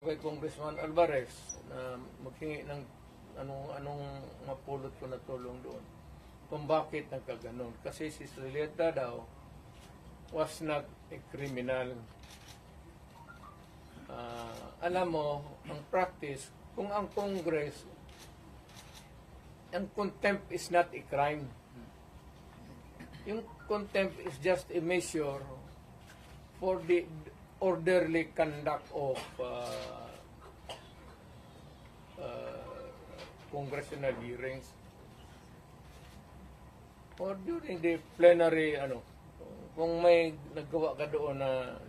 kay Congressman Alvarez na maghingi ng anong mapulot ko na tulong doon. Kung bakit nagkaganon. Kasi si Srileta daw was not a criminal. Alam mo, ang practice, kung ang Congress, ang contempt is not a crime. Yung contempt is just a measure for the orderly conduct of congressional hearings or during the plenary, kung may naggawa ka doon na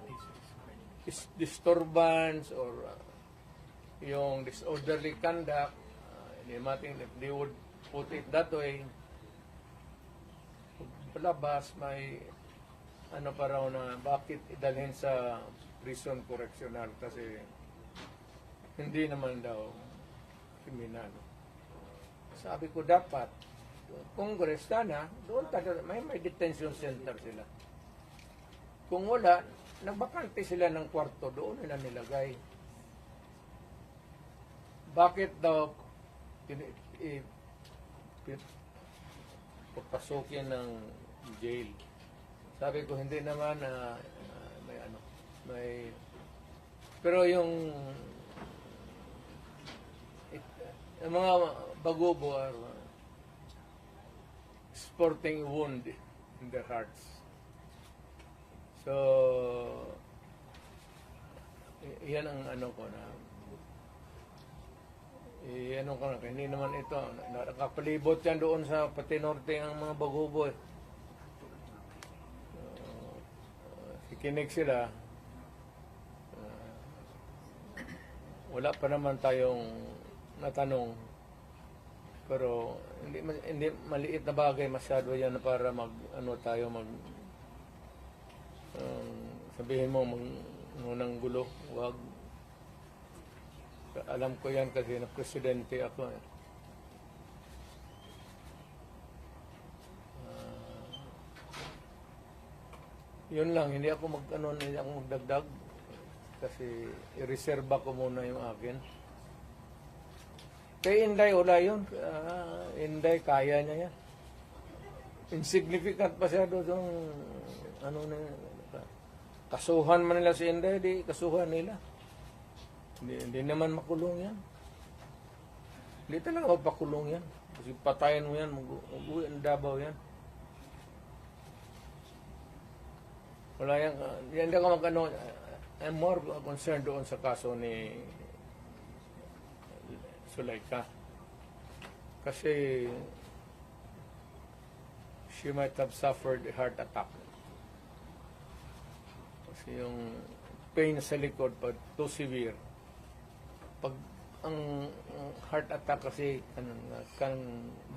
disturbance or yung disorderly conduct, if they would put it that way, palabas may pa raw na bakit idalhin sa prison correctional kasi hindi naman daw kriminal. Sabi ko dapat Congress sana doon may detention center sila. Kung wala, nagbakante sila ng kwarto doon nila nilagay. Bakit daw papasukin ng jail? Sabi ko hindi naman may pero yung mga bagubo are sporting wound in their hearts. So yan ang ko na hindi naman ito nakapalibot yan doon sa pati norte ang mga bagubo kikinig sila. Wala pa naman tayong natanong pero hindi maliit na bagay masyado yan para sabihin mo ng gulo. Wag. Alam ko yan kasi na presidente ako. Yun lang, hindi ako magdagdag kasi i-reserve ko muna yung akin. Kay Inday, wala yun. Inday, kaya niya yan. Insignificant pa siya doon. Kasuhan man nila si Inday, di kasuhan nila. Hindi naman makulong yan. Hindi talaga mapakulong yan. Kasi patayin mo yan, mag-uwi ang Davao yan. Wala yan. Hindi ako I'm more concerned doon sa kaso ni Zuleika. Kasi she might have suffered a heart attack. Kasi yung pain sa likod pag too severe. Pag ang heart attack kasi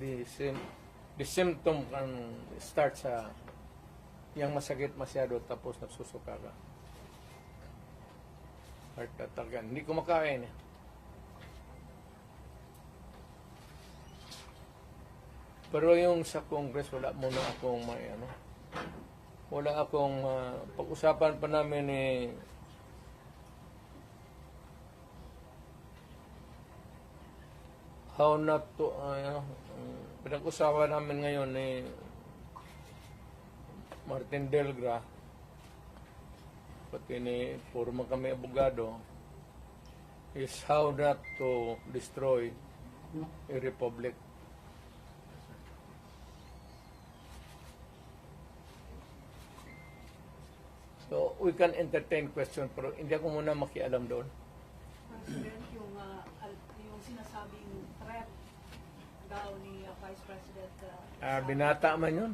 the symptom can start sa yung masakit masyado tapos nagsusuka ka. Heart attack yan. Hindi ko makain eh. Pero yung sa Congress, wala muna akong wala akong pag-usapan pa namin how not to pinag-usapan namin ngayon Martin Delgra pati forma kami abogado is how not to destroy a republic. So, we can entertain question pero hindi ako muna makialam doon. President, yung sinasabing threat daw ni Vice President binata man yun.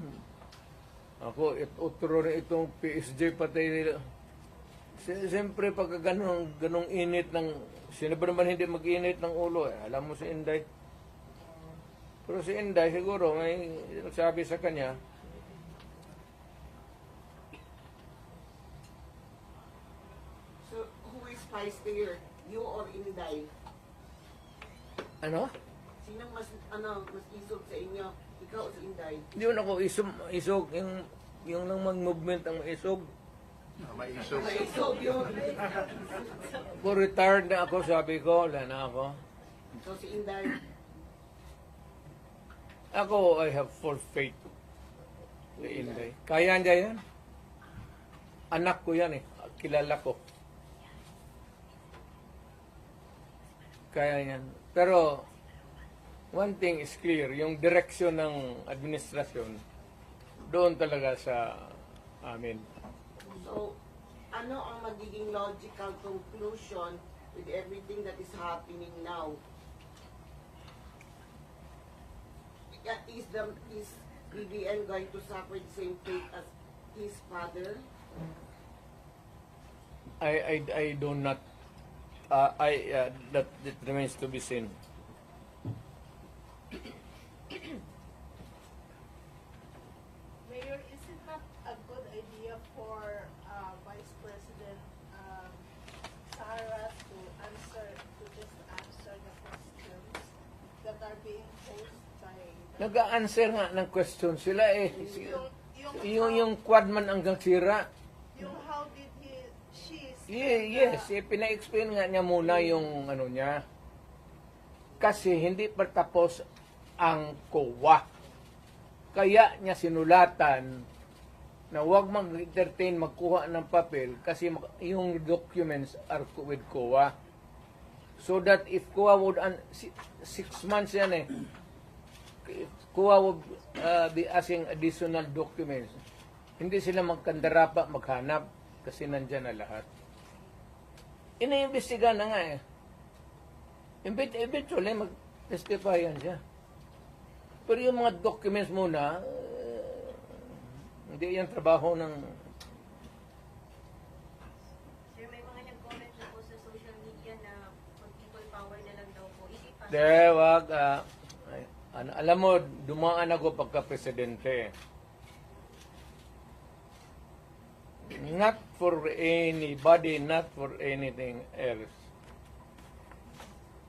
Ako, utro rin itong PSG pati nila. Siyempre, pagka ganong init ng, sino ba naman hindi mag-init ng ulo? Alam mo si Inday. Pero si Inday, siguro, may nagsabi sa kanya, so, who is vice mayor? You or Inday? ano? Sinang mas isog sa inyo? Ikaw o si Inday? Hindi mo ako isog, yung lang mag-movement ang maisog. Maisog. Maisog yun. Kung retired na ako, sabi ko, wala na ako. So si Inday, Ako, I have full faith kay Inday. Kaya niya yan. Anak ko yan eh. Kilala ko. Kaya yan. Pero, one thing is clear, yung direksyon ng administrasyon, doon talaga sa amin. so ano ang magiging logical conclusion with everything that is happening now? Is BBM going to suffer the same fate as his father? I do not, that remains to be seen. Mayor, is it not a good idea for Vice President Sara to just answer the questions that are being posed by Nag-a-answer nga ng question sila eh. Yung quad man hanggang sira. yung how did she Yes, pina-explain nga niya muna yung ano niya. Kasi hindi pa tapos ang COA. Kaya niya sinulatan na huwag mag-entertain, magkuha ng papel kasi yung documents are with COA. So that if COA would, 6 months yan eh, if COA would be asking additional documents, hindi sila magkandarapa, maghanap kasi nandyan na lahat. Ina-investiga na nga eh. Eventually, mag-testify yan siya. Pero yung mga documents muna, hindi yan trabaho ng... Sir, may mga nag-comment na po sa social media na mag-people power na lang daw po. Is it possible? De, wag. Alam mo, dumaan ako pagka-presidente. Not for anybody, not for anything else.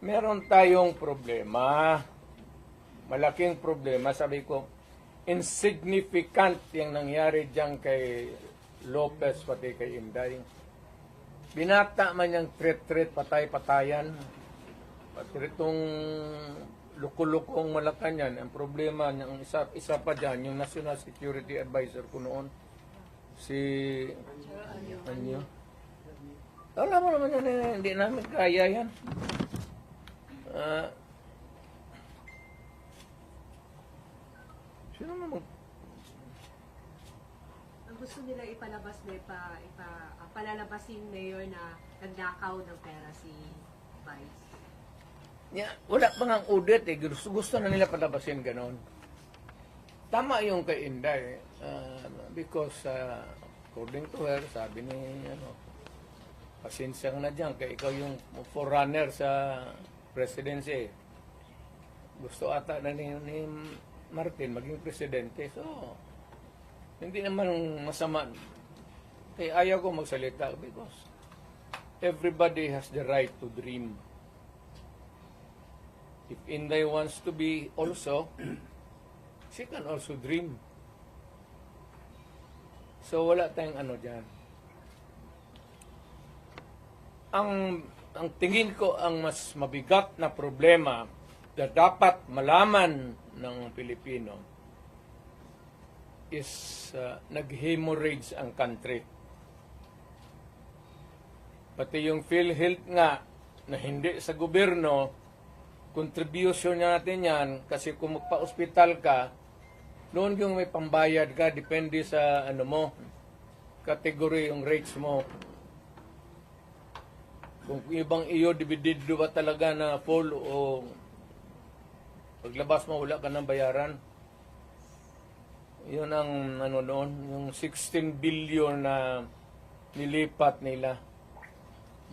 Meron tayong problema. Malaking problema. Sabi ko, insignificant yung nangyari dyan kay Lopez pati kay Inday. Binata man yung threat, patay-patayan. Pati itong lukulukong Malacanang, ang problema ng isa pa dyan, yung National Security Advisor ko noon, si Anyo. Alam mo naman yan, hindi namin kaya yan. Sino naman? Ang gusto nila ipalabas na palalabasin mayor na nagnakaw ng pera si Vice. Wala pa nga audit eh. Gusto na nila palabasin ganon. Tama yung kay Inday. Because according to her, sabi ni, pasensya ka na dyan, kaya ikaw yung forerunner sa presidency. Gusto ata na ni Martin maging presidente. So, hindi naman masama. Kaya ayaw ko magsalita because everybody has the right to dream. If Inday wants to be also, she can also dream. So, wala tayong ano dyan. Ang tingin ko ang mas mabigat na problema na dapat malaman ng Pilipino is nag-hemorrhage ang country. Pati yung PhilHealth nga na hindi sa gobyerno, contribution natin yan kasi kung magpa-hospital ka, noon yung may pambayad ka, depende sa ano mo, category yung rates mo. Kung ibang iyo, dividido ba talaga na full o paglabas mo, wala ka ng bayaran. Yun ang ano noon, yung 16 billion na nilipat nila.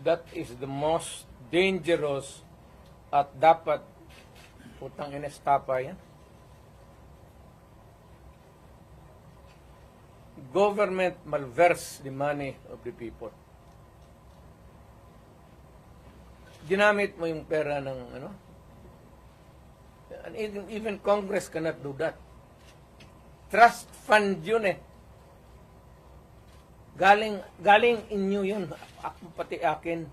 That is the most dangerous at dapat putang inestapa yan. Government malverse the money of the people. Ginamit mo yung pera ng ano? And even Congress cannot do that. Trust fund yun eh. Galing inyo yun, pati akin.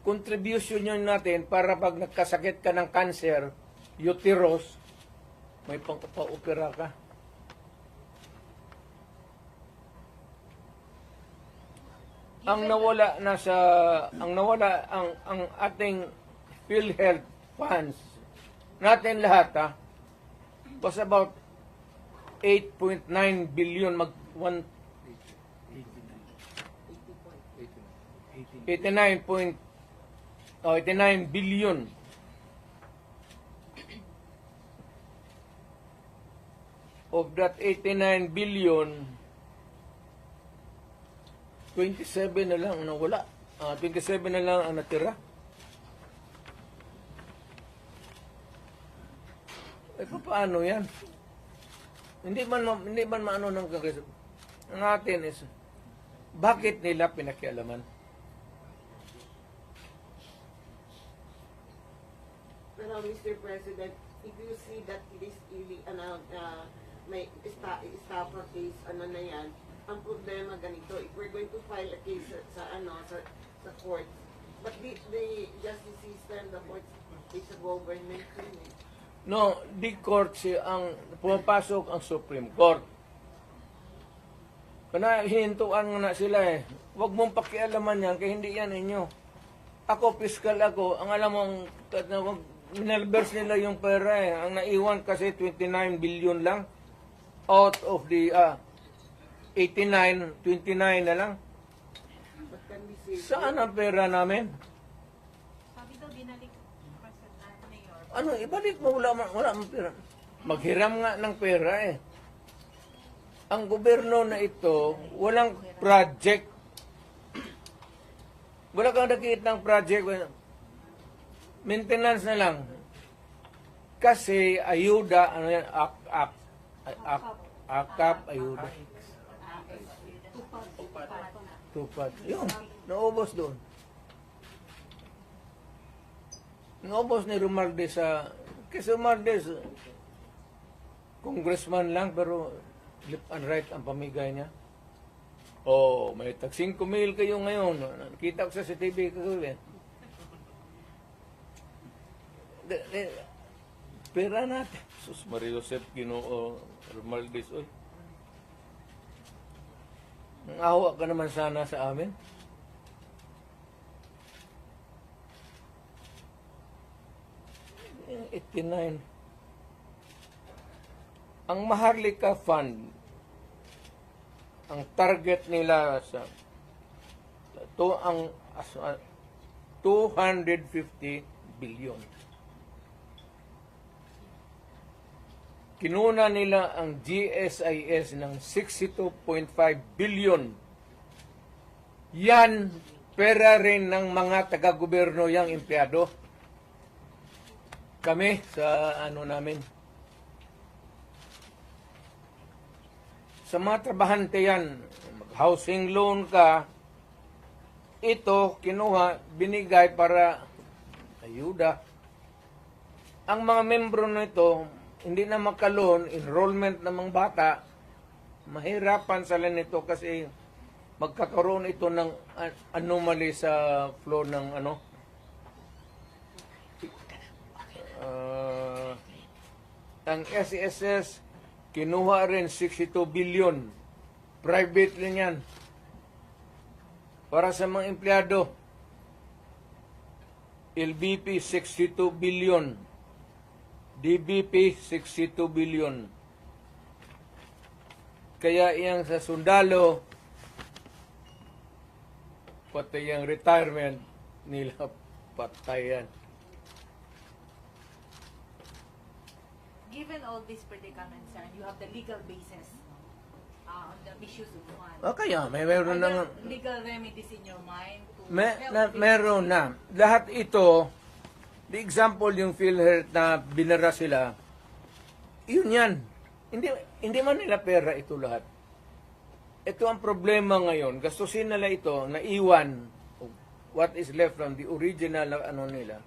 Contribution yun natin para pag nagkasakit ka ng cancer, uterus, may pang-opera ka. Ang ating PhilHealth funds natin lahat was about 8.9 billion 89 billion. Of that 89 billion, 27 na lang ang nawala. 27 na lang ang natira. Paano yan? Hindi man maano ng Kongreso. Ang atin is, bakit nila pinakialaman? Pero Mr. President, if you see that it is really, may estafa case, na yan, ang problema ganito, if we're going to file a case sa court, but the justice system, the court is a government thing. No, di court ang pumapasok ang Supreme Court. Kana hihintuan na sila Huwag mong pakialaman yan, kaya hindi yan inyo. Ako, fiscal ako, ang alam mong, minalbers nila yung pera Ang naiwan kasi 29 billion lang. Out of the 89, 29 na lang. But can we say, Saan ang pera namin? Sabi daw, binalik Mayor. Ano, ibalik mo, wala mang pera. Maghiram nga ng pera Ang gobyerno na ito, walang project. Wala kang nakikita ng project. Maintenance na lang. Kasi ayuda, akap, ayuda. Tupat. Yun, naubos doon. Naubos ni Romualdez kasi Romualdez, congressman lang, pero left and right ang pamigay niya. May tag 5,000 kayo ngayon. Nakita ko sa CCTV kagabi. Pera natin. Sus Maria Joseph Ginoo Romualdez. Ang awa ka naman sana sa amin. Yung 89. Ang Maharlika Fund, ang target nila ang 250 billion. Kinuna nila ang GSIS ng 62.5 billion. Yan, pera rin ng mga taga-gobyerno yang empleyado. Kami sa namin. Sa mga trabahante yan, housing loan ka, ito kinuha, binigay para ayuda. Ang mga membro nito, hindi na makaloan, enrollment ng mga bata, mahirapan sila nito kasi magkakaroon ito ng anomaly sa flow ng ang SESS, kinuha rin 62 billion. Private lang yan. Para sa mga empleyado, LBP 62 billion. DBP 62 billion. Kaya iyang sa sundalo, pati yung retirement nila patayan. Given all these predicaments, sir, you have the legal basis on the misuse of funds. Kaya meron Are na there legal remedies in your mind to meron na. Lahat ito, the example yung PhilHealth na binara sila, yun yan. Hindi man nila pera ito lahat. Ito ang problema ngayon. Gastusin nila ito, naiwan what is left from the original nila.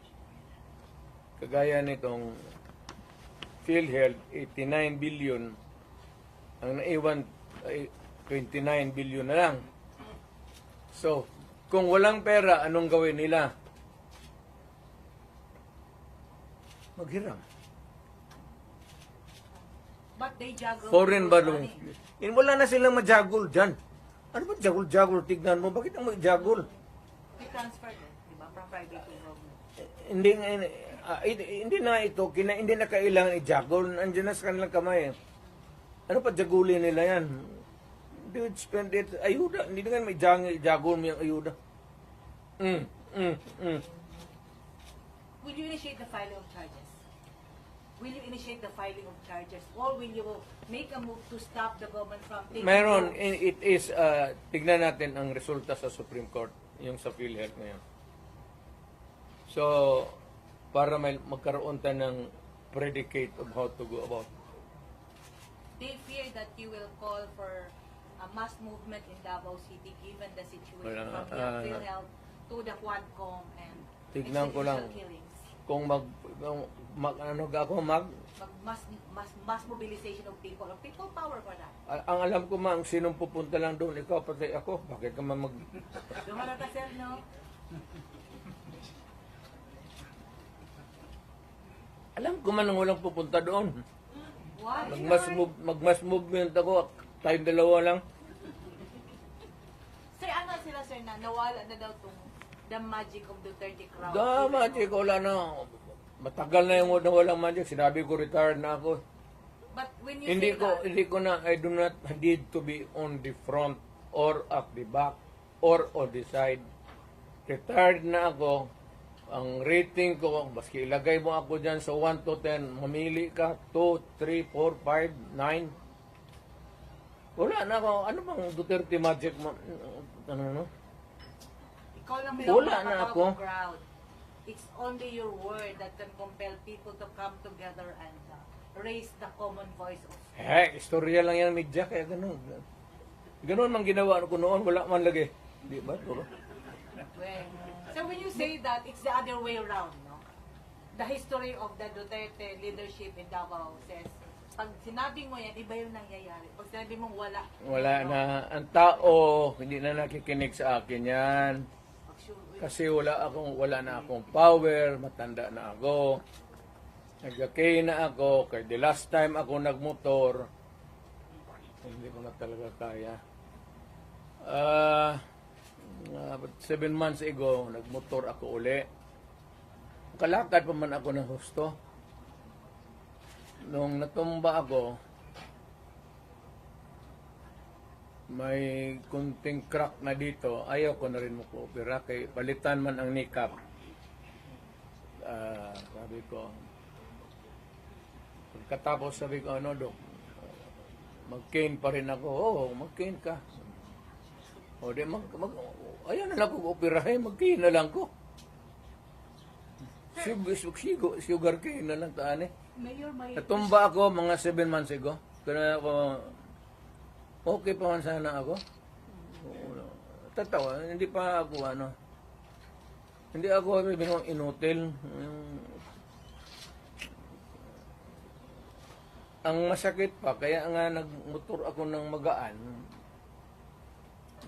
Kagaya nitong PhilHealth, 89 billion. Ang naiwan, 29 billion na lang. So, kung walang pera, anong gawin nila? Maghiram. But they juggle Foreign people's balloons. money. Wala na silang majagol dyan. Ano ba jagol-jagol? Tignan mo, bakit ang majagol? They transfer them, di ba, from private to government. Hindi na ito, hindi na kailangan i-jagol. Andiyan na sa kanilang kamay. Ano pa jagulin nila yan? They would spend it, ayuda. Hindi na nga may jagol mo yung ayuda. Will you initiate the filing of charges? Will you initiate the filing of charges? Or will you make a move to stop the government from taking Meron, loans? it is, tignan natin ang resulta sa Supreme Court, yung sa PhilHealth ngayon. So, para magkaroon tayo ng predicate of how to go about. They fear that you will call for a mass movement in Davao City given the situation Wala, from the PhilHealth to the Quadcom and Tignan ko lang. extrajudicial killings. Kung Mass mobilization of people power for that. ang alam ko ang sinong pupunta lang doon, ikaw pati ako, bakit ka man Dumara ka, sir, no? alam ko man ang walang pupunta doon. Why? Magmass movement ako, tayong dalawa lang. Sir, ano sila, sir, na nawala na daw tong the magic of the 30 crowd? Magic, wala na. Matagal na yung walang magic. Sinabi ko, retired na ako. But when you Hindi say that, ko na, I do not need to be on the front or at the back or on the side. Retired na ako. Ang rating ko, baski ilagay mo ako dyan sa 1 to 10, mamili ka, 2, 3, 4, 5, 9. Wala na ako. Ano bang Duterte magic? Ano? ikaw lang Wala na makakatawag ako. ng crowd. It's only your word that can compel people to come together and raise the common voice of Istorya lang yan, media, kaya ganun. Ganun ang ginawa ko noon, wala man lagi. Di ba? well. So when you say that, it's the other way around, no? The history of the Duterte leadership in Davao says, pag sinabi mo yan, iba yung nangyayari. Pag sinabi mong wala. Wala na. Ang tao, hindi na nakikinig sa akin yan. Kasi wala na akong power, matanda na ako. Nagkakay na ako, kaya the last time ako nagmotor, hindi ko na talaga kaya. 7 months ago, nagmotor ako uli. Kalakad pa man ako ng husto. Nung natumba ako, may kunting crack na dito, ayaw ko na rin mag-opera, kay palitan man ang kneecap. Sabi ko, pagkatapos sabi ko, ano dok, mag-cane pa rin ako. Oo, mag-cane ka. O di, ayaw na lang ko operahin, mag-cane na lang ko. Sugar cane na lang taan eh. Mayor, may... Natumba ako mga 7 months ago. Kaya ako, okay pa man sana ako. Tatawa, hindi pa ako hindi ako inutil. Ang masakit pa, kaya nga nagmotor ako ng magaan.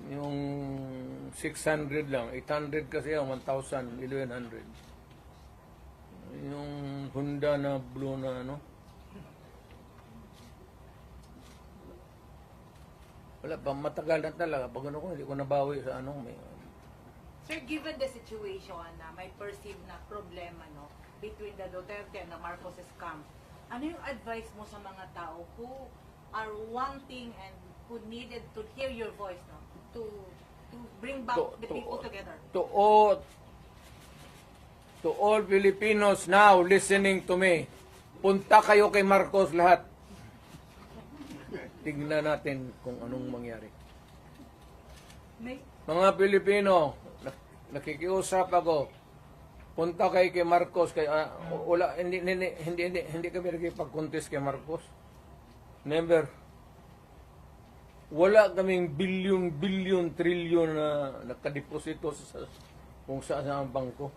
Yung 600 lang, 800 kasi yung 1,000, 1,100. Yung Honda na blue na wala pa, matagal na talaga. Pag ko, hindi ko nabawi sa Sir, given the situation na may perceived na problema between the Duterte and the Marcoses camp, ano yung advice mo sa mga tao who are wanting and who needed to hear your voice, to bring back the people together? To all Filipinos now listening to me, punta kayo kay Marcos lahat. Tignan natin kung anong mangyari. Mga Pilipino, nakikiusap ako. Punta kayo kay Marcos, wala, hindi kami nakipag-contest kay Marcos. Never. Wala kaming billion, trillion na nakadeposito sa kung saan ang bangko.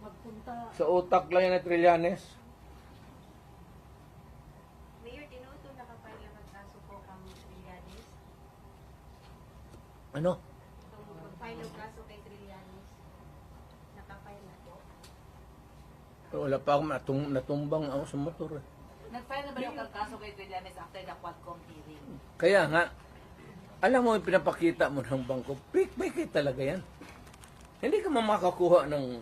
Magpunta. Sa utak lang yan na trilyanes. Ano? Itong pag-file ng kaso kay Trillanes. Nakafile na po. Wala pa ako natumbang ako sa motor. Eh. Nag-file na ba yung kaso kay Trillanes after the Quadcom hearing? Kaya nga, alam mo, pinapakita mo ng bangko, may talaga yan. Hindi ka makakuha ng,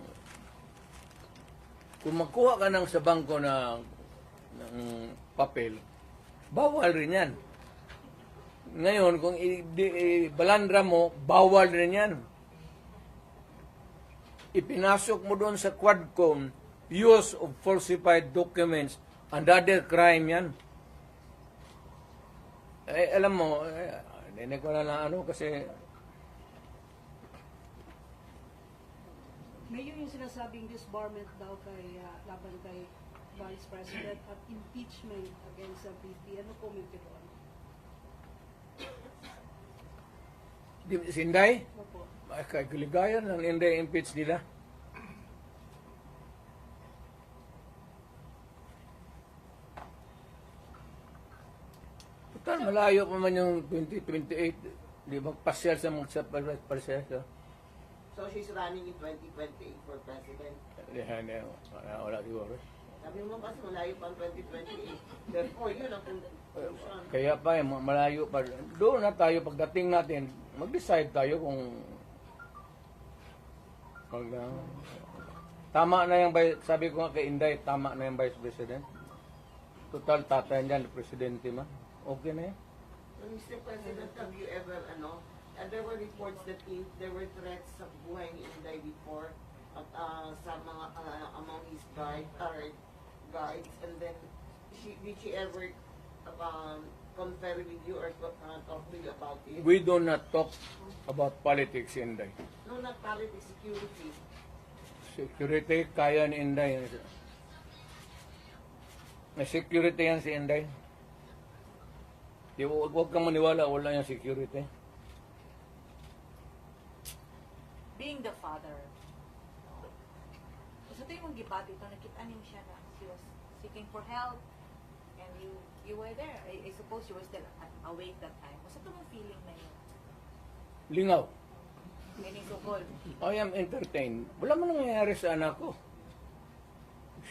kung magkuha ka ng sa bangko ng papel, bawal rin yan. Ngayon, kung balandra mo, bawal rin yan. Ipinasok mo doon sa Quadcom, use of falsified documents, another crime yan. Alam mo, hindi ko na ano kasi Mayor, yung sinasabing disbarment daw kay laban kay Vice President at impeachment against sa VP, ano comment ko doon? Sinday, Opo. kay kaligayan ng hindi impeach nila. Total, malayo pa man yung 2028. Di ba pasyal sa mga proseso? So she's running in 2028 for president. Hindi, wala siguro. Sabi mo kasi malayo pa ang 2028. Therefore, yun ang conclusion. Kaya pa, malayo pa. Doon na tayo, pagdating natin, mag-decide tayo kung tama na yung, sabi ko nga kay Inday, tama na yung Vice President. Total, tatay niyan, Presidente man. Okay na yan. Mr. President, have you ever, there were reports that there were threats sa buhay ni Inday before at sa mga, among his guards, and then, did she ever confer with you or talk to you about it? We do not talk about politics, Inday. No, not politics, security. Security, kaya ni Inday. May security yan si Inday. Huwag kang maniwala, wala yung security. Being the father, sa ito yung gibati ito, nakita niyo siya na she was seeking for help and you were there. I suppose you were still awake that time. Sa ito mong feeling na yun? Lingaw. Meaning so cold. I am entertained. Wala man nangyayari sa anak ko.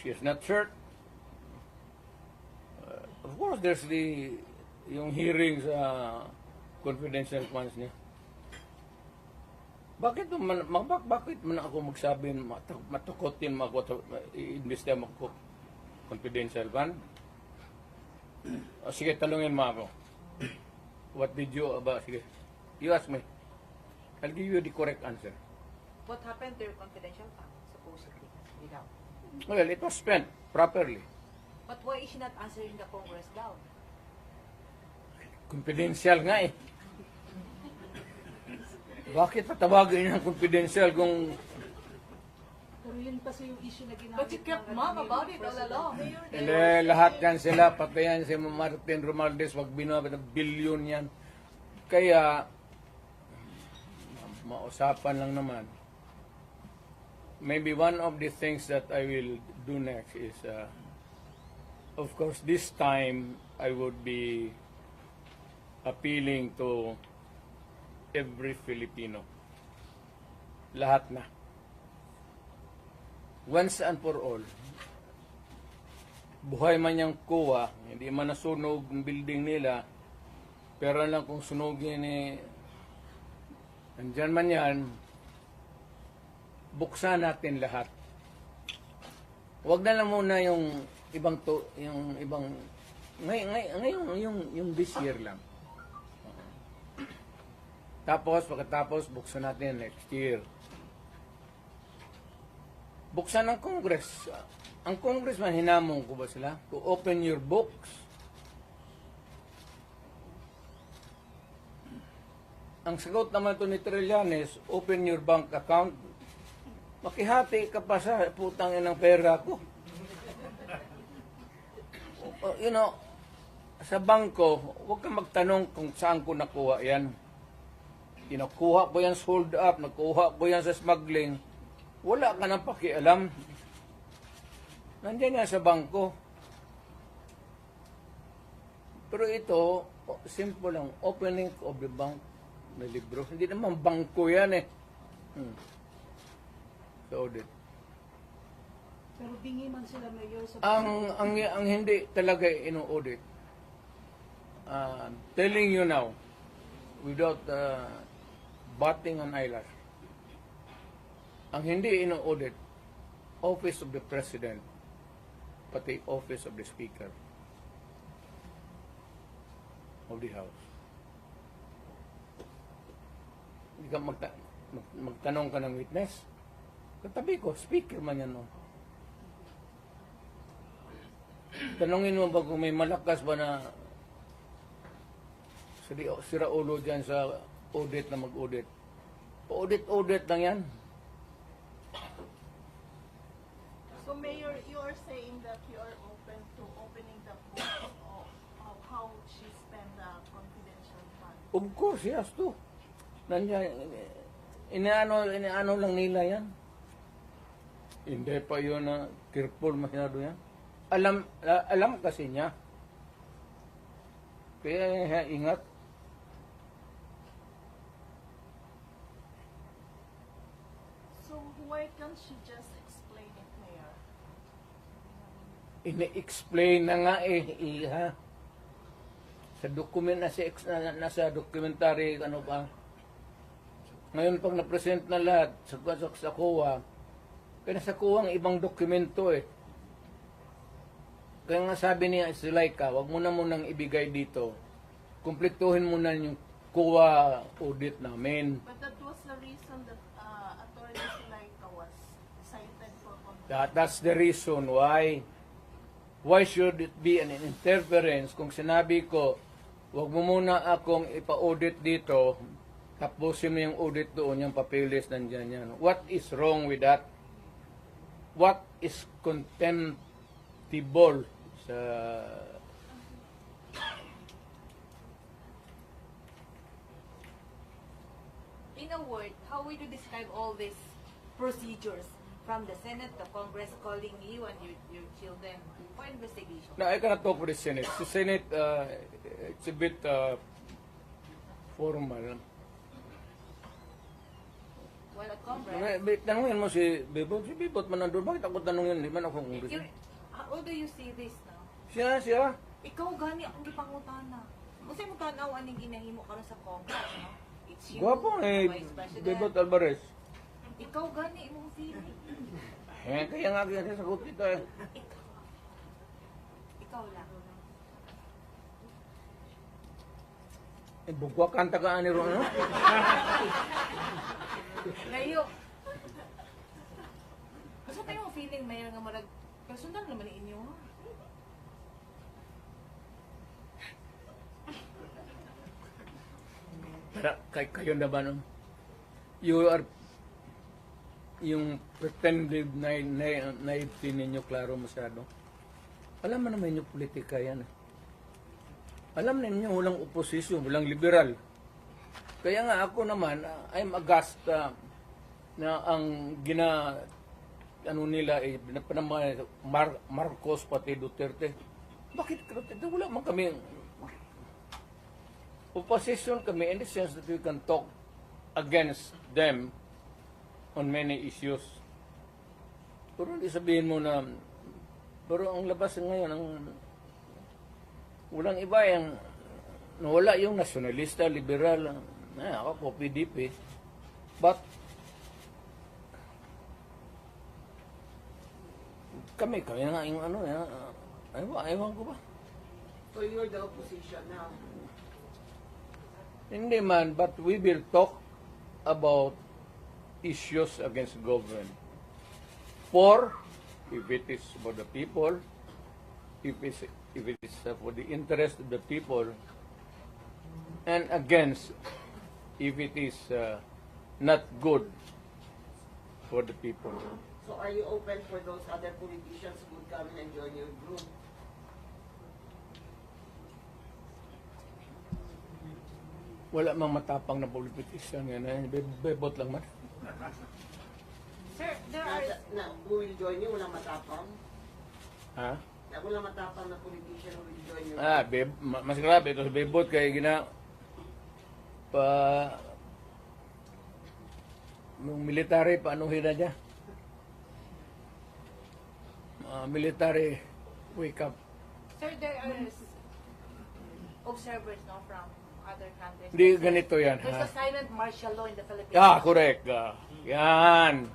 She is not hurt. Of course, there's yung hearing sa confidential funds niya. Bakit man ako magsabi, matukotin mo ako, i-investe mo ako confidential fund? Sige, talungin mo ako. What did you, sige, you ask me. I'll give you the correct answer. What happened to your confidential fund, supposedly? Without. Well, it was spent properly. But why is she not answering the Congress daw? Confidential nga eh. Bakit patawagin ng confidential kung Pero yun kasi yung issue na ginamit. But you kept mum about it all along. hindi, lahat yan sila, pati yan si Martin Romualdez, wag binabit ng bilyon yan. Kaya, mausapan lang naman. Maybe one of the things that I will do next is, of course, this time I would be appealing to every Filipino. Lahat na. Once and for all. Buhay man yung kuwa, hindi man nasunog ang building nila, pero lang kung sunugin ni nandyan man yan, buksan natin lahat. Huwag na lang muna yung ibang ngayon yung this year lang. Tapos, pagkatapos, buksan natin next year. Buksan ng Congress. Ang Congressman, hinamon ko ba sila? To open your books. Ang sagot naman ito ni Trillanes, open your bank account. Makihati ka pa sa putang ng pera ko. You know, sa bangko, huwag kang magtanong kung saan ko nakuha yan. Kinukuha ko yan sold up, nakuha ko yan sa smuggling. Wala ka nang pakialam. Nandiyan yan sa bangko. Pero ito, simple lang, opening of the bank na libro. Hindi naman bangko yan eh. Sa audit. Pero bingi man sila mayor sa Ang hindi talaga ino-audit, telling you now, without batting an eyelash, ang hindi ino-audit, Office of the President, pati Office of the Speaker of the House. Hindi ka magtanong ka ng witness. Katabi ko, speaker man yan, no? Tanungin mo ba kung may malakas ba na sira ulo dyan sa audit na mag-audit? Audit lang yan. So Mayor, you are saying that you are open to opening the book of how she spent the confidential fund. Of course, yes to. Nandiyan, inaano lang nila yan. Hindi pa yun na careful masyado yan. Alam kasi niya. Kaya ingat. So why can't she just explain it, Mayor? Ini-explain na nga iha. Sa document nasa documentary ano pa. Ngayon pag na-present na lahat sa COA, kaya sa COA ang ibang dokumento eh. Kaya nga sabi niya si Laika, wag mo na munang ibigay dito. Kumpletuhin mo na yung COA audit namin. But that was the reason that Attorney Silaika was cited for confidential. That's the reason why. Why should it be an interference kung sinabi ko, wag mo muna akong ipa-audit dito, tapusin mo yung audit doon, yung papeles nandyan yan. What is wrong with that? What is contemptible sa... In a word, how would you describe all these procedures from the Senate, the Congress calling you and your children for investigation? No, I cannot talk for the Senate. The Senate, it's a bit formal. Well, at Congress, Tanungin mo si Bebot. Si Bebot man nandun. Bakit ako tanungin? Hindi man ako Congress. how do you see this now? Siya. Ikaw gani akong gipangutana. Kasi mo tanaw aning ginahimo karon sa Congress, no? It's you, Gwapo the eh, Vice President. Bebot Alvarez. Ikaw gani imong feeling. Kaya nga kaya sagot kita eh. Ikaw lang. Bugwa kanta ka ani ron, no? Layo. Kasi tayo yung feeling mayor nga marag personal naman inyo. Ha? Para kayo naman, no? You are yung pretended naivety ninyo klaro masyado. Alam mo naman yung politika yan. Alam ninyo walang oposisyon, walang liberal. Kaya nga ako naman, I'm aghast na ang nila Marcos pati Duterte. Bakit Duterte? Wala man kami opposition kami in the sense that we can talk against them on many issues. Pero hindi sabihin mo na pero ang labas ngayon ang walang iba yung nawala yung nasyonalista, liberal, ako PDP. But kami nga yung ano, ewan ko ba? So you're the opposition now. Hindi man, but we will talk about issues against government. For, if it is for the people, if it is for the interest of the people, and against, if it is not good for the people. So are you open for those other politicians who would come and join your group? Wala mang matapang na politician yan. Bebot lang man. Sir, there are Who will join you? Walang matapang? Ha? Walang matapang na politician who will join you? Mas grabe. Ito si Bebot kay Nung military, paanuhin na niya? Military, wake up. Sir, there are observers no, from other countries. Hindi ganito yan, There's ha? a silent martial law in the Philippines. Correct. Yan.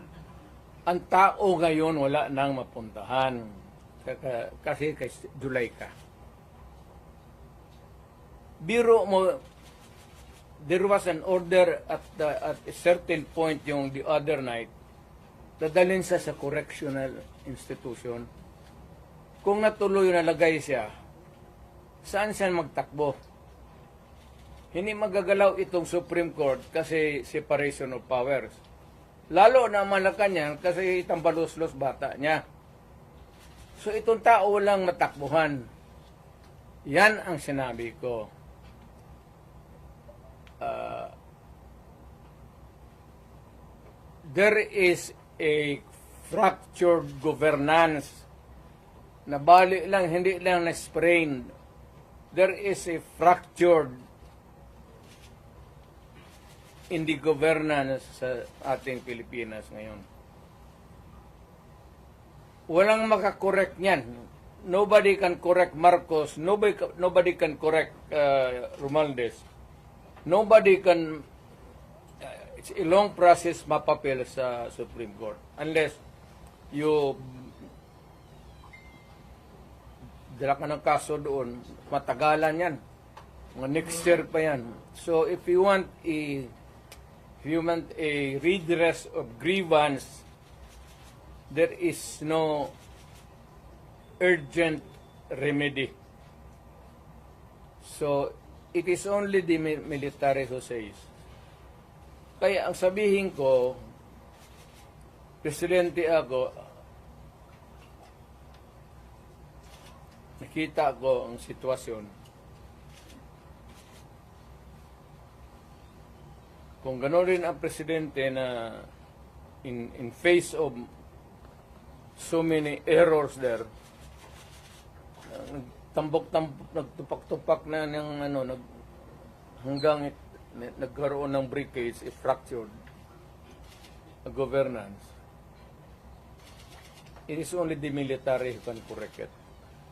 Ang tao ngayon wala nang mapuntahan. Kasi kay July ka. Biro mo, there was an order at a certain point yung the other night, dadalhin siya sa correctional institution. Kung natuloy nalagay siya, saan siya magtakbo? Hindi magagalaw itong Supreme Court kasi separation of powers. Lalo na Malacanang kasi tambalos-los bata niya. So itong tao lang matakbuhan. Yan ang sinabi ko. There is a fractured governance na bali lang, hindi lang na-sprained. There is a fractured in the governance sa ating Pilipinas ngayon. Walang makakorek niyan. Nobody can correct Marcos. Nobody can correct Romualdez. Nobody can... it's a long process mapapil sa Supreme Court. Unless you dala ka ng kaso doon, matagalan yan. Mga next year pa yan. So if you want a redress of grievance, there is no urgent remedy. So it is only the military who says. Kaya ang sabihin ko, presidente ako, nakita ko ang sitwasyon. Kung gano'n rin ang presidente na in face of so many errors there, nagtupak-tupak na ng hanggang nagkaroon ng breakage, fractured governance. It is only the military who can correct it.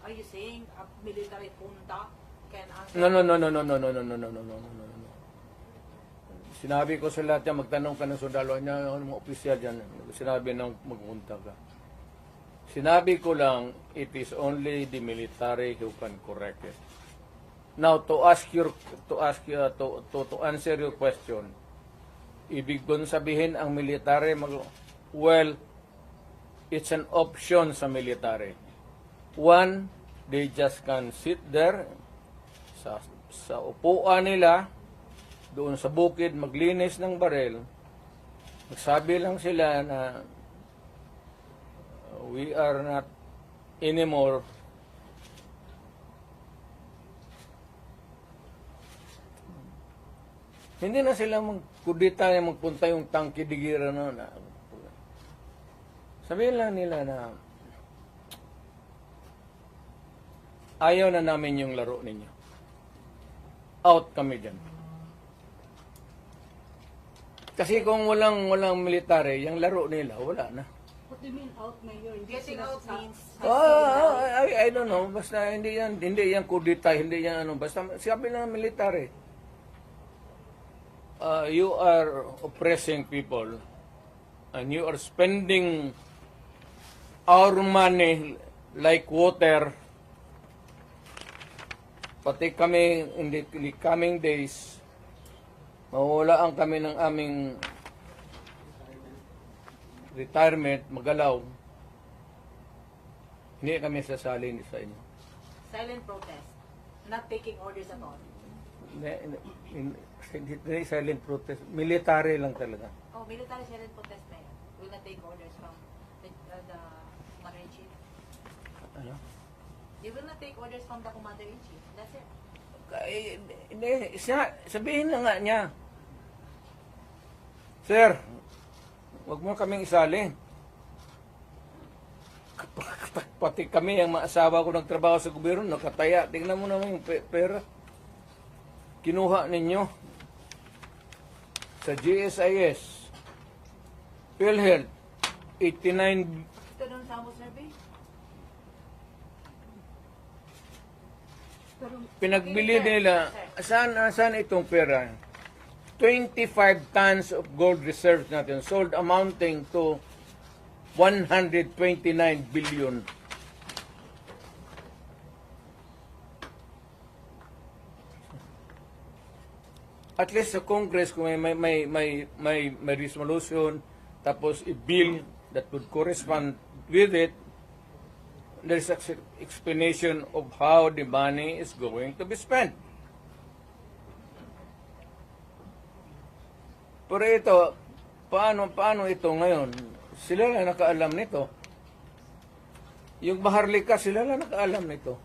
Are you saying a military junta can answer? No. Sinabi ko sa lahat yan, magtanong ka ng sundalo niya, mga opisyal dyan, sinabi nang magpunta ka. Sinabi ko lang, it is only the military who can correct it. Now, to answer your question, ibig kong sabihin ang military, well, it's an option sa military. One, they just can sit there sa upuan nila, doon sa bukid, maglinis ng barel. Magsabi lang sila na we are not anymore hindi na sila magkudita na magpunta yung tangki digira na. Sabihin lang nila na ayaw na namin yung laro ninyo. Out kami dyan. Kasi kung walang military, yung laro nila, wala na. What do you mean out, Mayor? Hindi Getting sila out sa- means... I don't know. Basta hindi yan kudita, hindi yan ano. Basta sabi ng military, you are oppressing people and you are spending our money like water. Pati kami in the coming days, mawawalaan kami ng aming retirement, magalaw. Hindi kami sasali sa inyo. Silent protest. Not taking orders at all. Hindi silent protest. Military lang talaga. Oh, military silent protest na yun. Will not take orders from the commander-in-chief. Ano? They will not take orders from the commander-in-chief. That's it. Hindi, sabihin na nga niya. Sir, wag mo kaming isali. Pati kami, ang mga asawa ko nagtrabaho sa gobyerno, nakataya. Tingnan mo naman yung pera. Kinuha ninyo. sa GSIS, PhilHealth, 89 Ito doon sa Amo Survey? Pero pinagbili nila. Saan itong pera? 25 tons of gold reserves natin sold amounting to 129 billion. At least sa Congress kung may resolution tapos i-bill that would correspond with it, there's explanation of how the money is going to be spent. Pero ito, paano ito ngayon? Sila lang nakaalam nito. Yung Maharlika, sila lang nakaalam nito.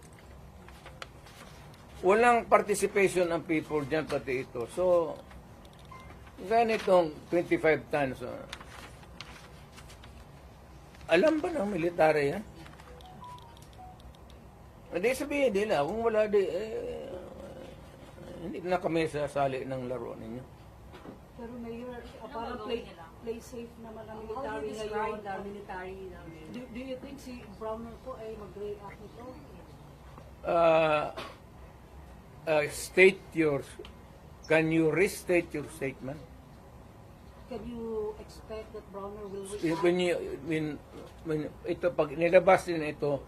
Walang participation ng people dyan, pati ito. So, ganitong 25 tons. Alam ba ng military yan? Hindi sabihin nila, kung wala hindi na kami sasali ng laro ninyo. Pero Mayor, parang gagawin nila? play safe naman ang How do military you describe ngayon. the military namin? Do you think si Browner po ay mag-react nito? Can you restate your statement? Can you expect that Browner will react? When ito, pag nilabas din ito,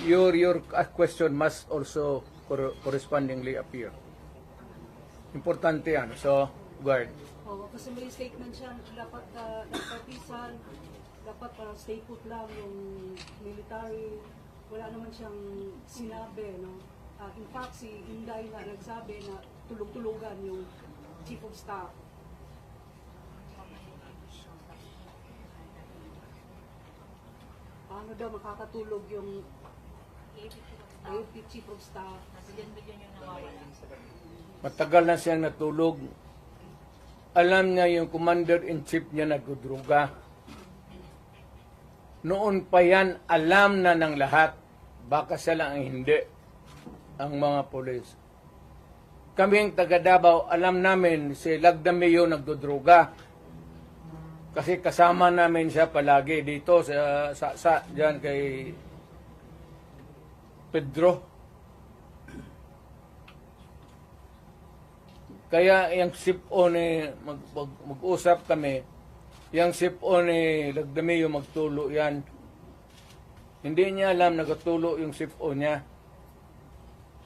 your question must also correspondingly appear. Importante yan. So, guard. Oo, kasi may statement siya, dapat nagpatisan, dapat stay put lang yung military. Wala naman siyang sinabi, no? In fact, si Inday nga nagsabi na tulog-tulugan yung chief of staff. Paano daw makakatulog yung AFP chief of staff? Nasa dyan yung nawawala. Matagal na siyang natulog. Alam niya yung commander-in-chief niya nagdudruga. Noon pa yan, alam na ng lahat. Baka siya lang ang hindi. Ang mga polis. Kaming taga Davao, alam namin si Lagdameo nagdudruga. Kasi kasama namin siya palagi dito sa diyan kay Pedro. Kaya yung SIPO ni mag-usap kami, yung SIPO ni Lagdameo magtulo yan. Hindi niya alam nagtulo yung SIPO niya.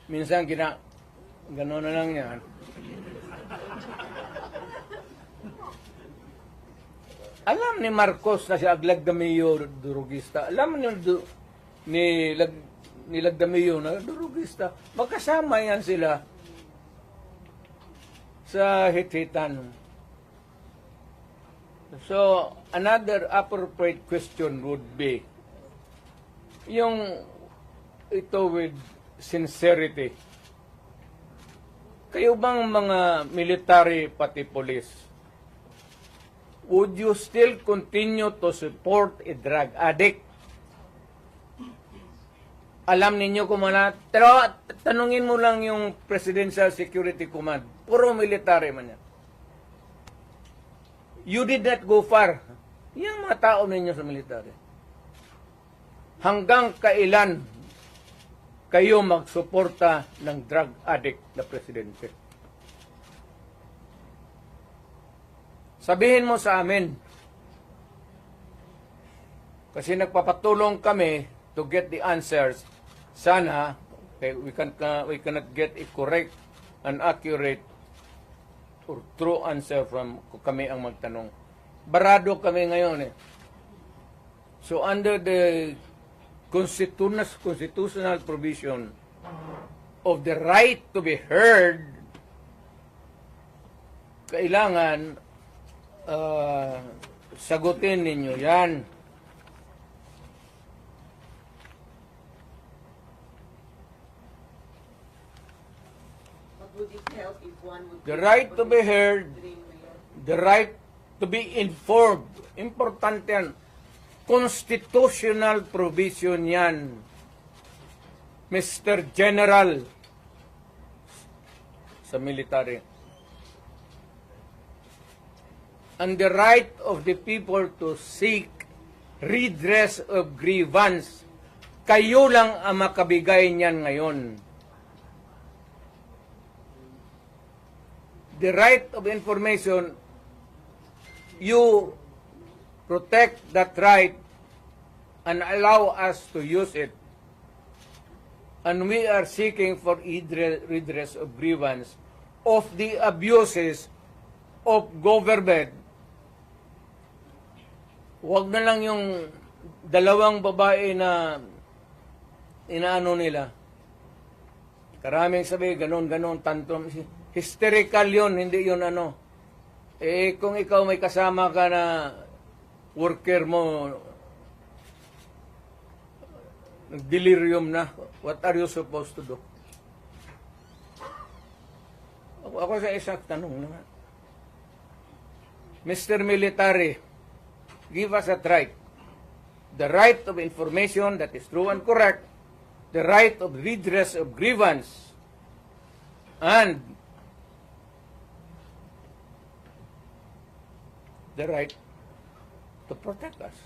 Minsan gano'n na lang yan. Alam ni Marcos na siya Lagdameo durugista. Alam ni Lagdameo na durugista. Magkasama yan sila sa hit-hitan. So, another appropriate question would be, yung ito with sincerity. Kayo bang mga military pati police, would you still continue to support a drug addict? Alam ninyo kung pero tanungin mo lang yung Presidential Security Command. Puro military man yan. You did not go far. Yung mga tao ninyo sa military. Hanggang kailan kayo magsuporta ng drug addict na presidente? Sabihin mo sa amin. Kasi nagpapatulong kami to get the answers. Sana we cannot get a correct and accurate or true answer from kami ang magtanong. Barado kami ngayon eh. So under the constitutional provision of the right to be heard, kailangan sagutin ninyo yan. But would it help if one would... The right to be heard, the right to be informed. Importante yan. Constitutional provision yan. Mr. General sa military. and the right of the people to seek redress of grievance. Kayo lang ang makabigay niyan ngayon. The right of information, you protect that right and allow us to use it. And we are seeking for redress of grievance of the abuses of government. Huwag na lang yung dalawang babae na inaano nila. Karaming sabi, ganon, tantrum. Hysterical yun, hindi yun ano. Eh, kung ikaw may kasama ka na worker mo, delirium na, what are you supposed to do? Ako sa isang tanong na. Mr. Military, give us that right. The right of information that is true and correct, the right of redress of grievance, and the right to protect us.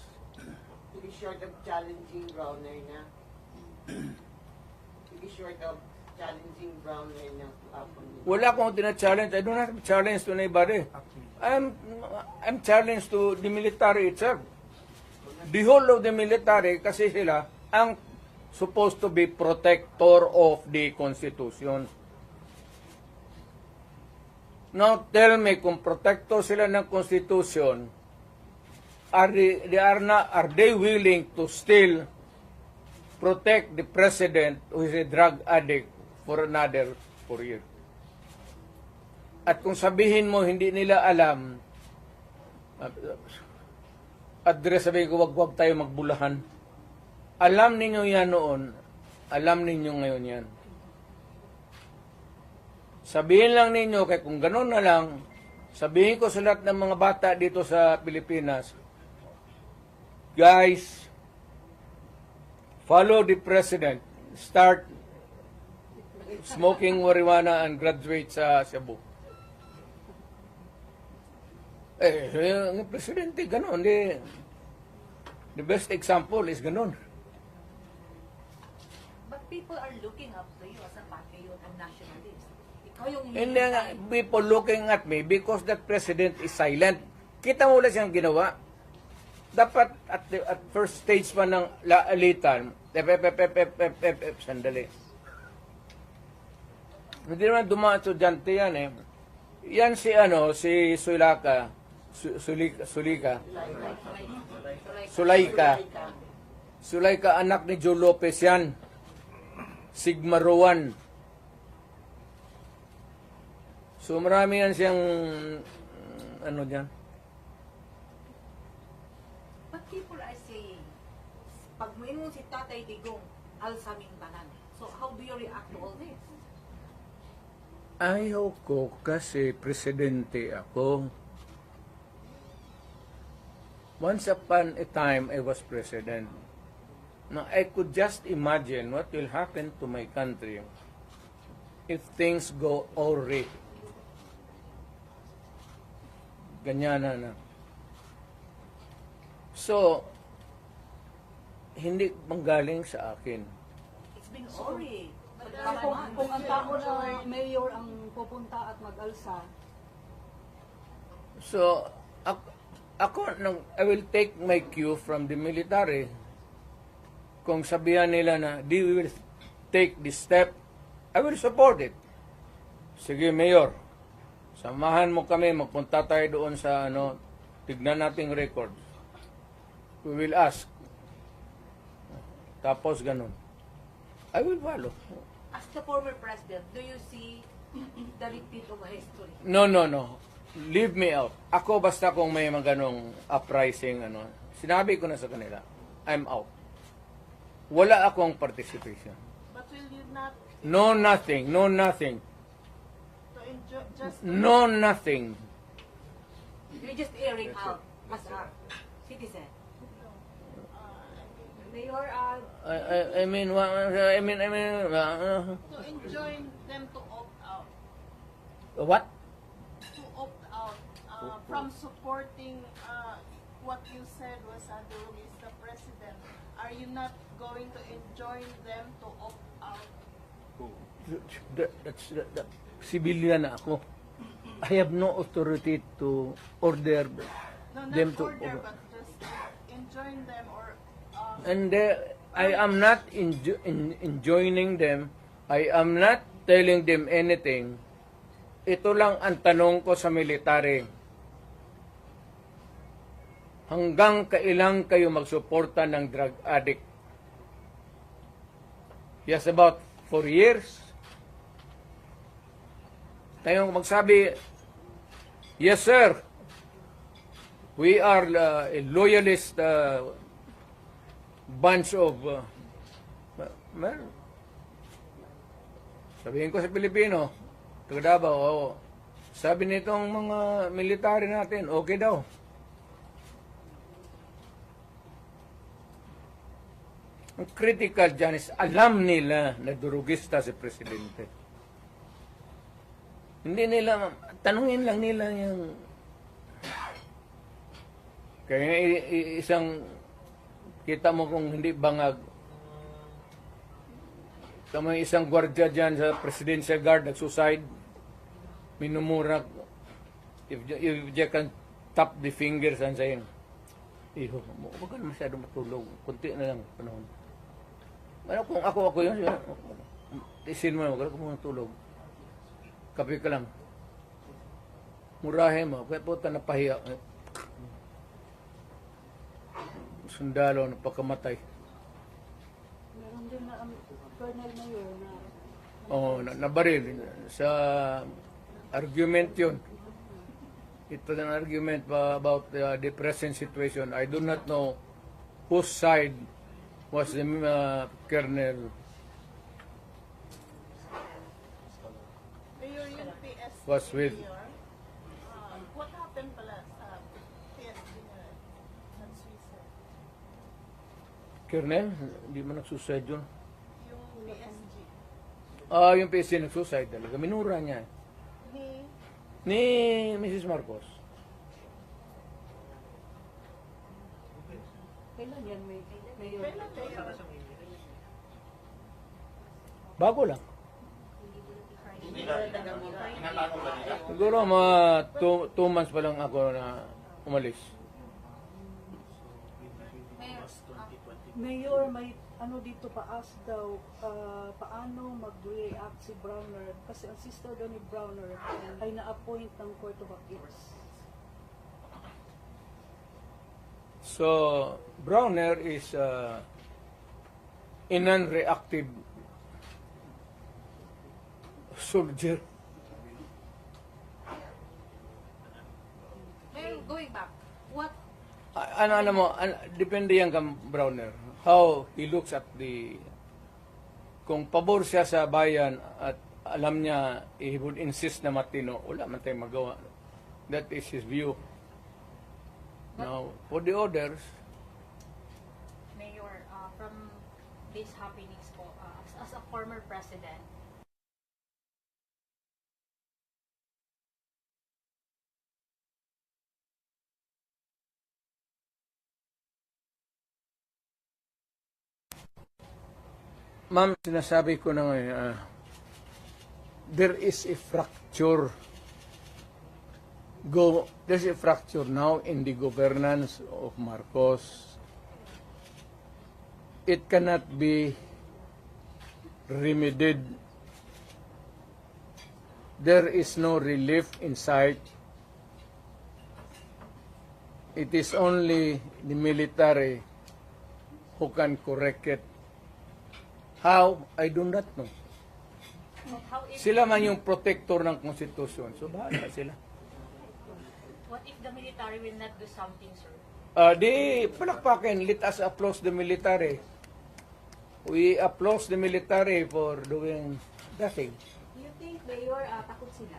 To be short of challenging Browner na. To be short of challenging Browner na hapon. Wala akong tina-challenge. I don't have a challenge to anybody. I'm challenged to the military itself. The whole of the military, kasi sila ang supposed to be protector of the Constitution. Now tell me, kung protector sila ng Constitution, are they willing to still protect the president who is a drug addict for another 4 years? At kung sabihin mo hindi nila alam, address sabihin ko, wag tayo magbulahan. Alam ninyo yan noon, alam ninyo ngayon yan. Sabihin lang ninyo, kaya kung gano'n na lang, sabihin ko sa lahat ng mga bata dito sa Pilipinas, guys, follow the president, start smoking marijuana and graduate sa Cebu. Ang presidente, gano'n. The best example is gano'n. But people are looking up to you as a patriot and nationalist. Ikaw yung Hindi nga, people looking at me because that president is silent. Kita mo wala siyang ginawa. Dapat at first stage pa ng laalitan, sandali. Hindi naman dumaan estudyante yan eh. Yan si Sulaika, anak ni Joe Lopez yan. Sigma Rowan. So marami yan siyang dyan. But people are saying, pag mo si Tatay Digong, alsaming tanan. So how do you react to all this? Ayaw ko kasi presidente ako. Once upon a time, I was president. Now, I could just imagine what will happen to my country if things go awry. Ganyan na. So, hindi manggaling sa akin. It's been already. Kung ang tao na mayor ang pupunta at mag-alsa, So, I will take my cue from the military. Kung sabihan nila na, we will take this step, I will support it. Sige, Mayor, samahan mo kami, magpunta tayo doon sa, tignan nating record. We will ask. Tapos, ganun. I will follow. As the former president, do you see the repeat of history? No. Leave me out. Ako basta kung may mga ganong uprising, sinabi ko na sa kanila, I'm out. Wala akong participation. But will you not No nothing. to enjoy just No nothing. You're just airing out as a citizen. Mayor, I mean, to enjoin them to opt out? what? To opt out from supporting what you said was Durug is the president, are you not going to enjoin them to opt out? That's civilian na ako. I have no authority to order No, them not to order, but just enjoin them or and I am not enjoining them. I am not telling them anything. Ito lang ang tanong ko sa military. Hanggang kailan kayo magsuporta ng drug addict? Yes, about 4 years. Tayong magsabi, yes sir, we are a loyalist bunch of sabihin ko sa Pilipino, taga Davao, oo. Sabi nitong mga military natin, okay daw. Ang critical dyan is alam nila na durugista si Presidente. Hindi nila, tanungin lang nila yung kaya isang kita mo kung hindi bangag. Tama isang gwardiya dyan sa Presidential Guard nag-suicide. Minumura. If you can tap the fingers and saying, iho, huwag ka na masyado matulog. Kunti na lang panahon. Ano kung ako yun, isin mo, huwag ka muna tulog. Kape ka lang. Murahin mo, kaya puta napahiya. Sundalo na pagkamatay. Meron din na Colonel Mayor na Nabaril. Sa argument yun. Ito an argument about the present situation. I do not know whose side was the Colonel Mayor yung PSD was with. Mayor, what happened pala sa PSD na nag-suicide? Colonel, hindi man nagsuicide yun. Yung PSG Yung PC nagsuicide talaga. Minura niya. Ni Mrs. Marcos. kailan yan Mayor? kailan Mayor? Bago lang. Siguro mga 2 months pa lang ako na umalis. Mayor, may ano dito paas daw, paano mag-react si Browner kasi ang sister daw ni Browner ay na-appoint ng Court of Appeals. So, Browner is a non-reactive soldier. Mayor, going back, what Ano mo, depende yan kang Browner. How he looks at kung pabor siya sa bayan at alam niya, he would insist na matino, wala man tayong magawa. That is his view. Now, for the others, Mayor, from these happenings po, as a former president, ma'am, sinasabi ko na ngayon, there is a fracture. There's a fracture now in the governance of Marcos. It cannot be remedied. There is no relief in sight. It is only the military who can correct it. How? I do not know. how if, Sila man yung protector ng konstitusyon. So, bahala sila. what if the military will not do something, sir? Di palakpakin. Let us applaud the military. We applaud the military for doing nothing. you think, Mayor, takot sila?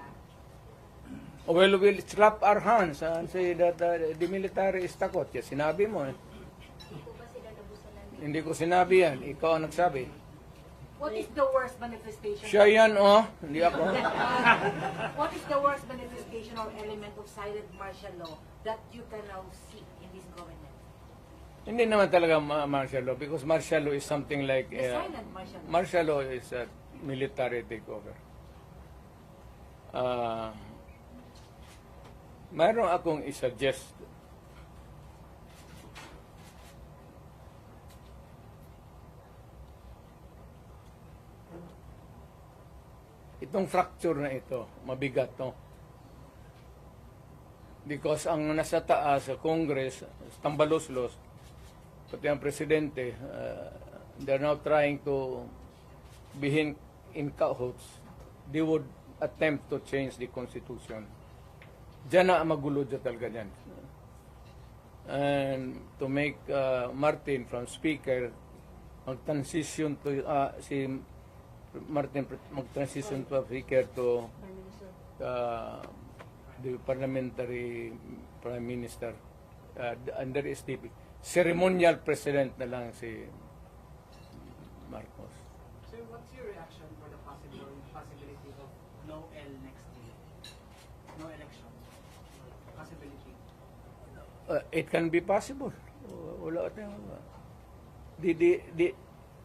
Well, we'll slap our hands and say that the military is takot. Yes, sinabi mo. Hindi po ba sila nabusalan? Hindi ko sinabi yan. Ikaw ang nagsabi. What is the worst manifestation? Siya yan, oh. Hindi ako. What is the worst manifestation or element of silent martial law that you can now see in this government? Hindi naman talaga martial law because martial law is something like... The silent martial law. martial law is a military takeover. Mayroon akong i-suggest. Itong fracture na ito, mabigat to. Because ang nasa taas sa Congress, tambalos-los, pati ang presidente, they're now trying to be in cahoots. They would attempt to change the Constitution. Diyan na magulo dyan talaga dyan. And to make Martin from Speaker, mag-transition to, si Martin mag-transition to Speaker to the parliamentary prime minister. And there is the ceremonial president na lang si Marcos. Sir, what's your reaction for the possibility of no L next year? No election? Possibility? It can be possible. Wala tayong...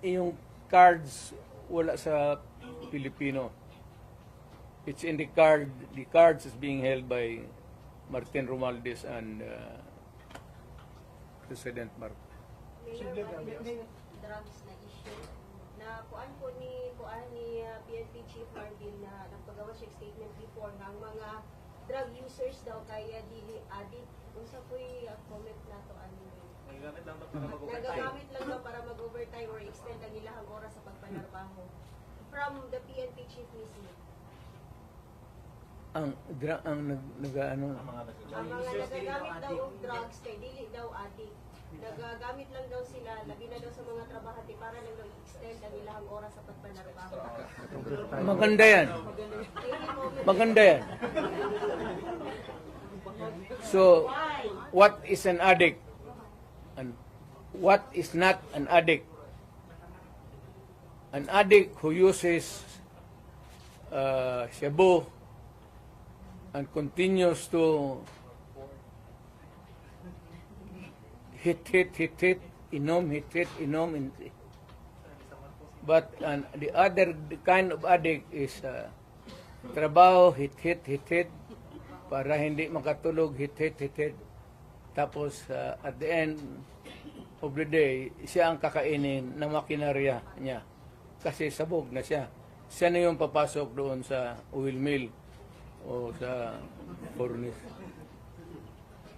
yung cards wala sa Pilipino. It's in the card. The cards is being held by Martin Romualdez and President Marcos. Mayor, drugs na issue na kuan ni PNP Chief Martin na nagpagawa siya statement before nga ang mga drug users daw kaya dili addict. Unsa po'y comment na to ano? Nagagamit lang daw para mag-overtime or extend ang ilahang oras sa pagpanarbaho. From the PNP Chief mismo. Ang nagagamit Ang mga nagagamit daw og drugs kay dili daw addict. Nagagamit lang daw sila, labi na daw sa mga trabahante para lang daw i-extend ang ilahang oras sa pagpanarbaho. Maganda yan. Maganda yan. So, what is an addict? And what is not an addict? An addict who uses shabu and continues to hit, inom. But the other kind of addict is trabaho, hit, para hindi makatulog, hit. Tapos at the end of the day, siya ang kakainin ng makinarya niya. Kasi sabog na siya. Siya na yung papasok doon sa oil mill o sa furnace.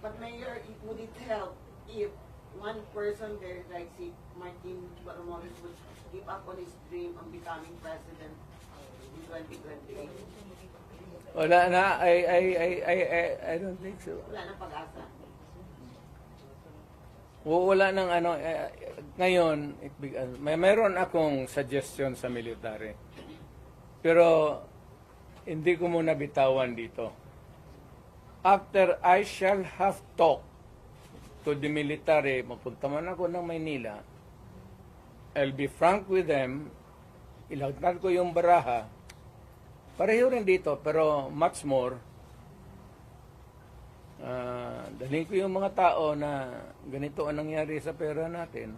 But Mayor, would it help if one person there, like si Martin Romualdez, would give up on his dream of becoming president in 2028? Wala na, I don't think so. Wala nang pag-asa. Wala nang ano, ngayon, mayroon akong suggestion sa military. Pero, hindi ko muna bitawan dito. After I shall have talked to the military, mapunta man ako ng Maynila, I'll be frank with them, ilagtad ko yung baraha, pareho rin dito, pero much more, dalhin ko yung mga tao na ganito ang nangyari sa pera natin.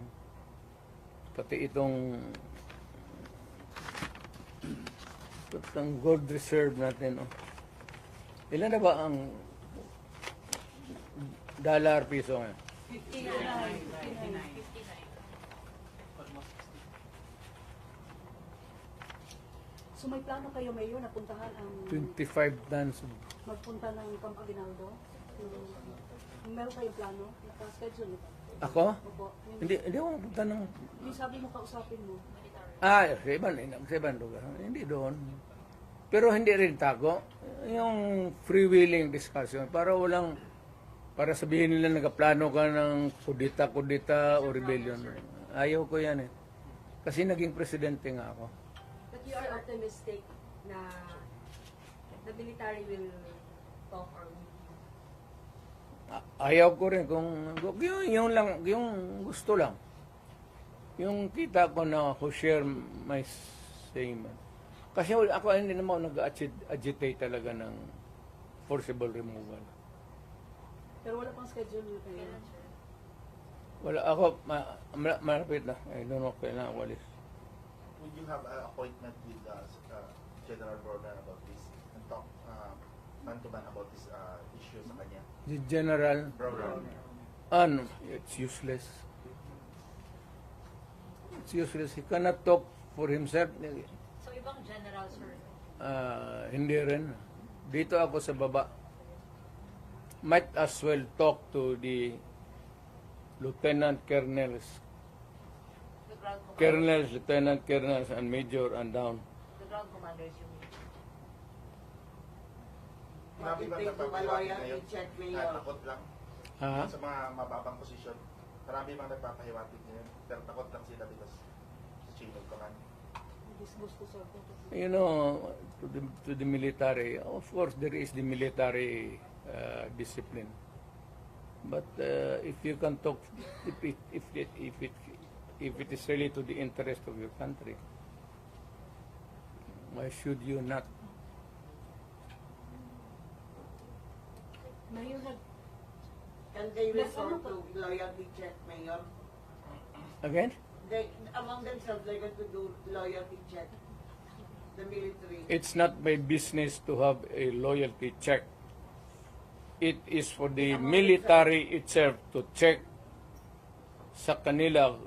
Pati itong gold reserve natin. Oh. Ilan na ba ang dollar piso ngayon? 59. So may plano kayo, Mayor, na puntahan ang 25 tons. magpunta ng Camp Aguinaldo? Meron kayong plano? Naka-schedule? Ako? Opo. Hindi ako mapunta ng... Yung sabi mo, kausapin mo. Sa ibang lugar. Hindi doon. Pero hindi rin tago. Yung free-wheeling discussion. Para sabihin nila nagaplano ka ng kudita o rebellion. Ayaw ko yan eh. Kasi naging presidente nga ako. But you are optimistic na the military will talk or Ayaw ko rin kung yung gusto lang. Yung kita ko na who share my statement. Kasi ako hindi naman nag-agitate talaga ng forcible removal. Pero wala pang schedule yun kayo. Wala ako, malapit na. I don't know kailan ako alis. Would you have an appointment with General Broner about this and talk man-to-man about this issue sa kanya? The general, Broner. it's useless. It's useless. He cannot talk for himself. So, ibang general, sir. Hindi rin. Dito ako sa baba. Might as well talk to the lieutenant colonels, The ground commander. colonels, lieutenant colonels, and major and down. The ground commanders, you mean? Marami bang Bakit take nagpapahiwatig loyalty ngayon? check, Ah, Mayor? takot lang. Ha? Sa mga mababang posisyon, marami bang nagpapahiwatig ngayon? Pero takot lang sila because sa chain of command. Disgusto sa You know, to the military, of course, there is the military discipline. But if you can talk, if it is really to the interest of your country, why should you not? Mayor, Can they resort to loyalty check, Mayor? Again, They, among themselves, they're going to do loyalty check. The military. it's not my business to have a loyalty check. It is for the military itself to check sa kanila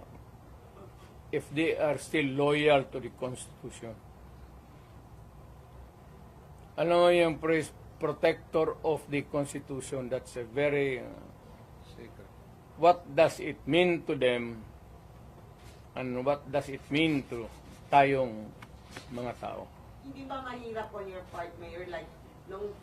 if they are still loyal to the Constitution. Alam mo yung protector of the Constitution, that's a very what does it mean to them and what does it mean to tayong mga tao? Hindi ba mahirap on your part, Mayor? Like, nung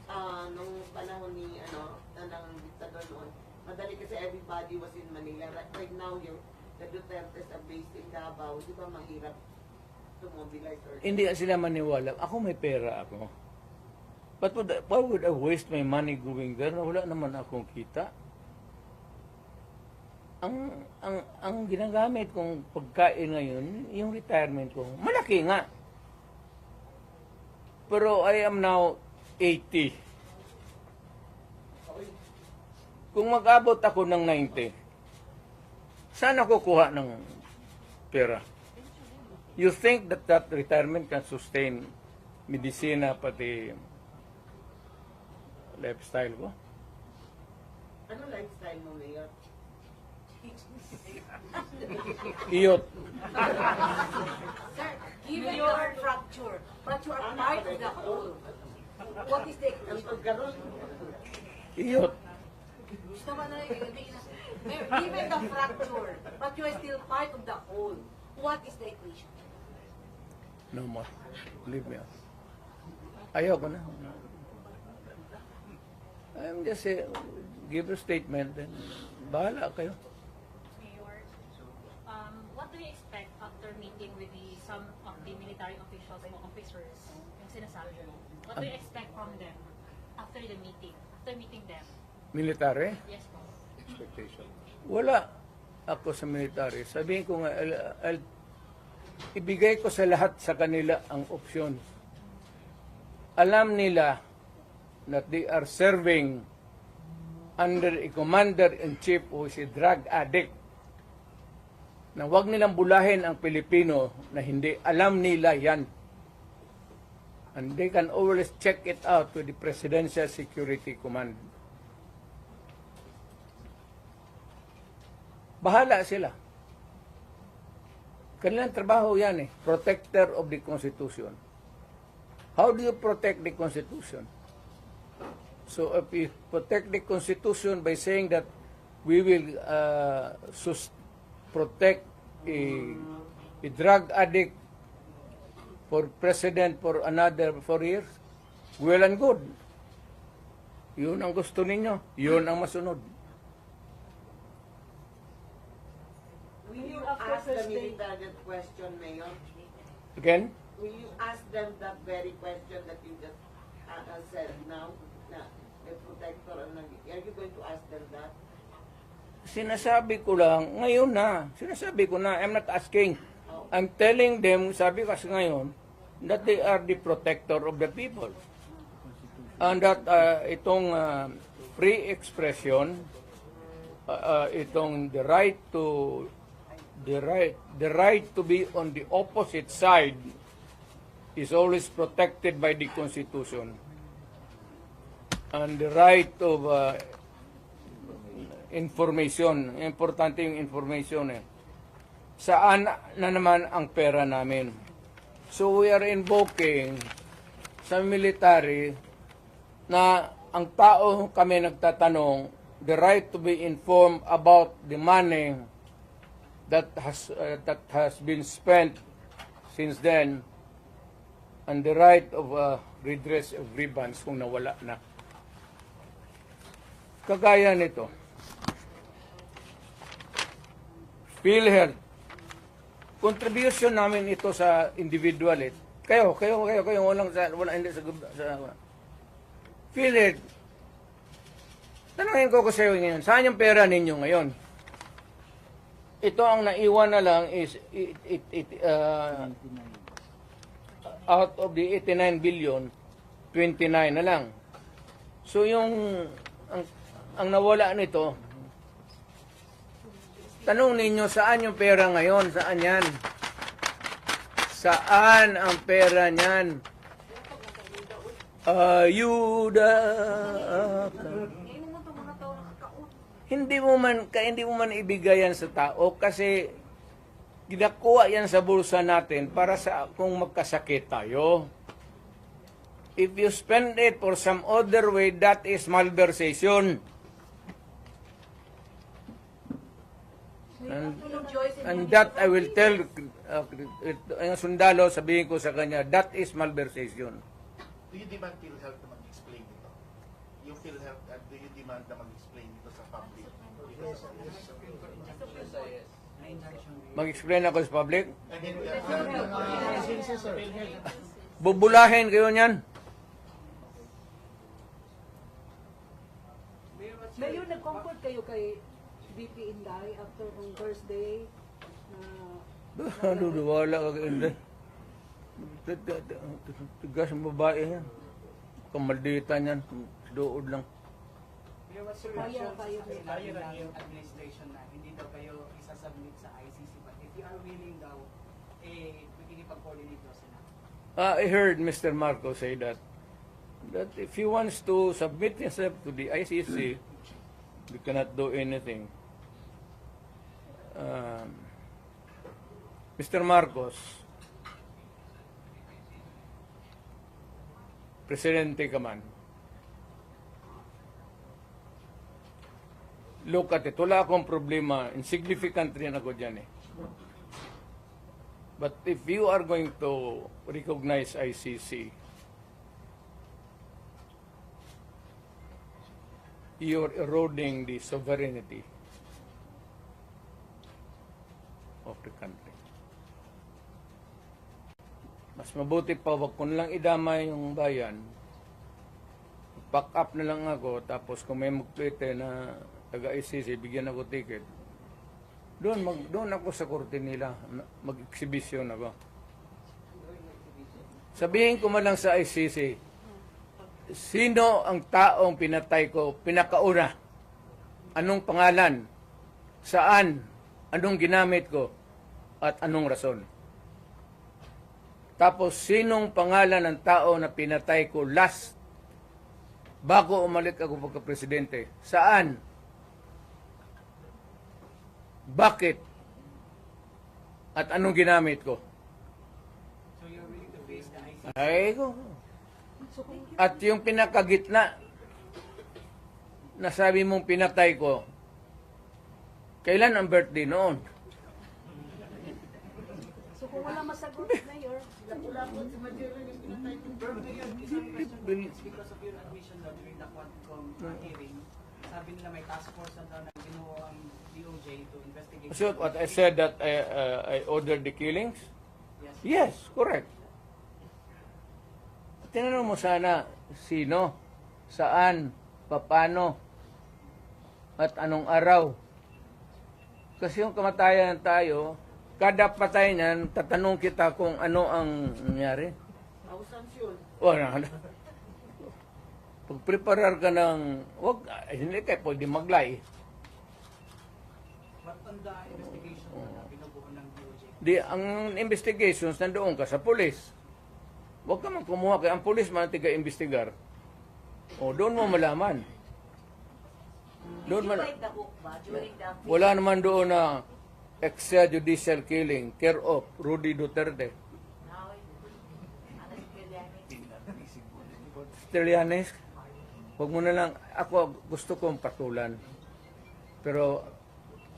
panahon ni, ng diktador noon, madali kasi everybody was in Manila. Right now, the Dutertes are based in Davao. Di ba mahirap to mobilize or... Hindi sila maniwala. Ako may pera ako. But why would I waste my money going there na wala naman akong kita? Ang ginagamit kong pagkain ngayon, yung retirement ko, malaki nga. Pero I am now 80. Kung mag-abot ako ng 90, saan ako kuha ng pera? You think that retirement can sustain medisina pati lifestyle ko? Ano lifestyle mo, Mayor? Iyot. Sir, given your fracture, but you are part of the whole, what is the Ang equation? pagkaroon, Iyot. Gusto ba na given the fracture, but you are still part of the whole, what is the equation? No more. Leave me out. Ayoko na. I'm just give a statement and bahala kayo. Mayor, what do you expect after meeting with some of the military officials and officers yung sinasabi mo? What do you expect from them after the meeting? After meeting them? Military? Yes po. Wala ako sa military. Sabihin ko nga, ibigay ko sa lahat sa kanila ang opsyon. Alam nila that they are serving under a commander-in-chief who is a drug addict. Na huwag nilang bulahin ang Pilipino na hindi alam nila yan. And they can always check it out with the Presidential Security Command. Bahala sila. Kanilang trabaho yan protector of the Constitution. How do you protect the Constitution? So if we protect the Constitution by saying that we will protect a drug addict for president for another 4 years, well and good. Yun ang gusto ninyo. Yun ang masunod. will you ask the military that question, Mayor? Again? Will you ask them that very question that you just said now? Na the protector, are you going to ask them that? Sinasabi ko lang, ngayon na. Sinasabi ko na, I'm not asking. I'm telling them, sabi ko kasi ngayon, that they are the protector of the people. And that itong free expression, itong the right to be on the opposite side is always protected by the Constitution. And the right of information, importante yung information eh. Saan na naman ang pera namin? So we are invoking sa military na ang tao kami nagtatanong, the right to be informed about the money that has been spent since then, and the right of redress of grievance kung nawala na. Kagaya nito, PhilHealth, contribution namin ito sa individual eh. Kayo, wala hindi sa PhilHealth. Tanungin ko sa iyo ngayon, saan yung pera ninyo ngayon? Ito ang naiwan na lang is out of the 89 billion, 29 na lang. So yung ang nawala nito, tanong ninyo saan yung pera ngayon? Saan yan? Saan ang pera niyan? Ayuda. Hindi mo man ibigay yan sa tao kasi ginakuha yan sa bulsa natin para sa kung magkasakit tayo. If you spend it for some other way, that is malversation. And that I will tell ang sundalo, sabihin ko sa kanya, that is malversation. Do you demand PhilHealth na mag-explain ito? Yung PhilHealth, do you demand na mag-explain ito sa public? Mag-explain ako sa public? I mean, Bubulahin kayo niyan. Mayor, nag-comfort kayo kay VP Inday after nung Thursday na Wala ka kay Inday. Tigas ang babae yan. Kamalditan yan. Dood lang. Pero what's your Kaya, reaction kaya. sa yung administration na hindi daw kayo isasubmit sa ICC, but if you are willing daw, makikipag-coordinate daw sila? I heard Mr. Marco say that if he wants to submit himself to the ICC, we cannot do anything. Mr. Marcos, Presidente ka man, look at it, wala akong problema, insignificant rin ako dyan eh. But if you are going to recognize ICC, you're eroding the sovereignty of the country. Mas mabuti pa, wag ko na lang idamay yung bayan. Pack up na lang ako, tapos kung may magplete na taga-ICC, bigyan ako ticket. Doon ako sa korte nila, mag-exhibition ako. Sabihin ko man lang sa ICC, sino ang taong pinatay ko, pinakauna? Anong pangalan? Saan? Anong ginamit ko? At anong rason? Tapos, sinong pangalan ng tao na pinatay ko last bago umalik ako pagka-presidente? Saan? Bakit? At anong ginamit ko? So you're willing to face the ICC? Ay ko. At yung pinakagitna na sabi mong pinatay ko, kailan ang birthday noon? So kung wala masagot, Mayor, Lapot sa material yung pinatay ko. Pero ngayon, isang question is because of your admission daw during the Quadcom hearing, sabi nila may task force na daw na ginuo ang DOJ to investigate. So what I said that I ordered the killings? Yes. Yes, correct. Tinanong mo sana sino, saan, paano, at anong araw. Kasi yung kamatayan tayo, kada patay niyan, tatanong kita kung ano ang nangyari. Thousands yun. Wala na. Pag-preparar ka ng, hindi kayo pwede maglay. But on the investigation na binubuo ng DOJ, Di, ang investigations, nandoon ka sa pulis. Huwag ka man kumuha, kaya ang pulis man tiga-investigar. O, doon mo malaman. Did you bite the hook ba during the Wala naman doon na extrajudicial killing, care of Rudy Duterte. Now, Anas Trillanes. Trillanes, huwag mo na lang, ako gusto kong patulan. Pero,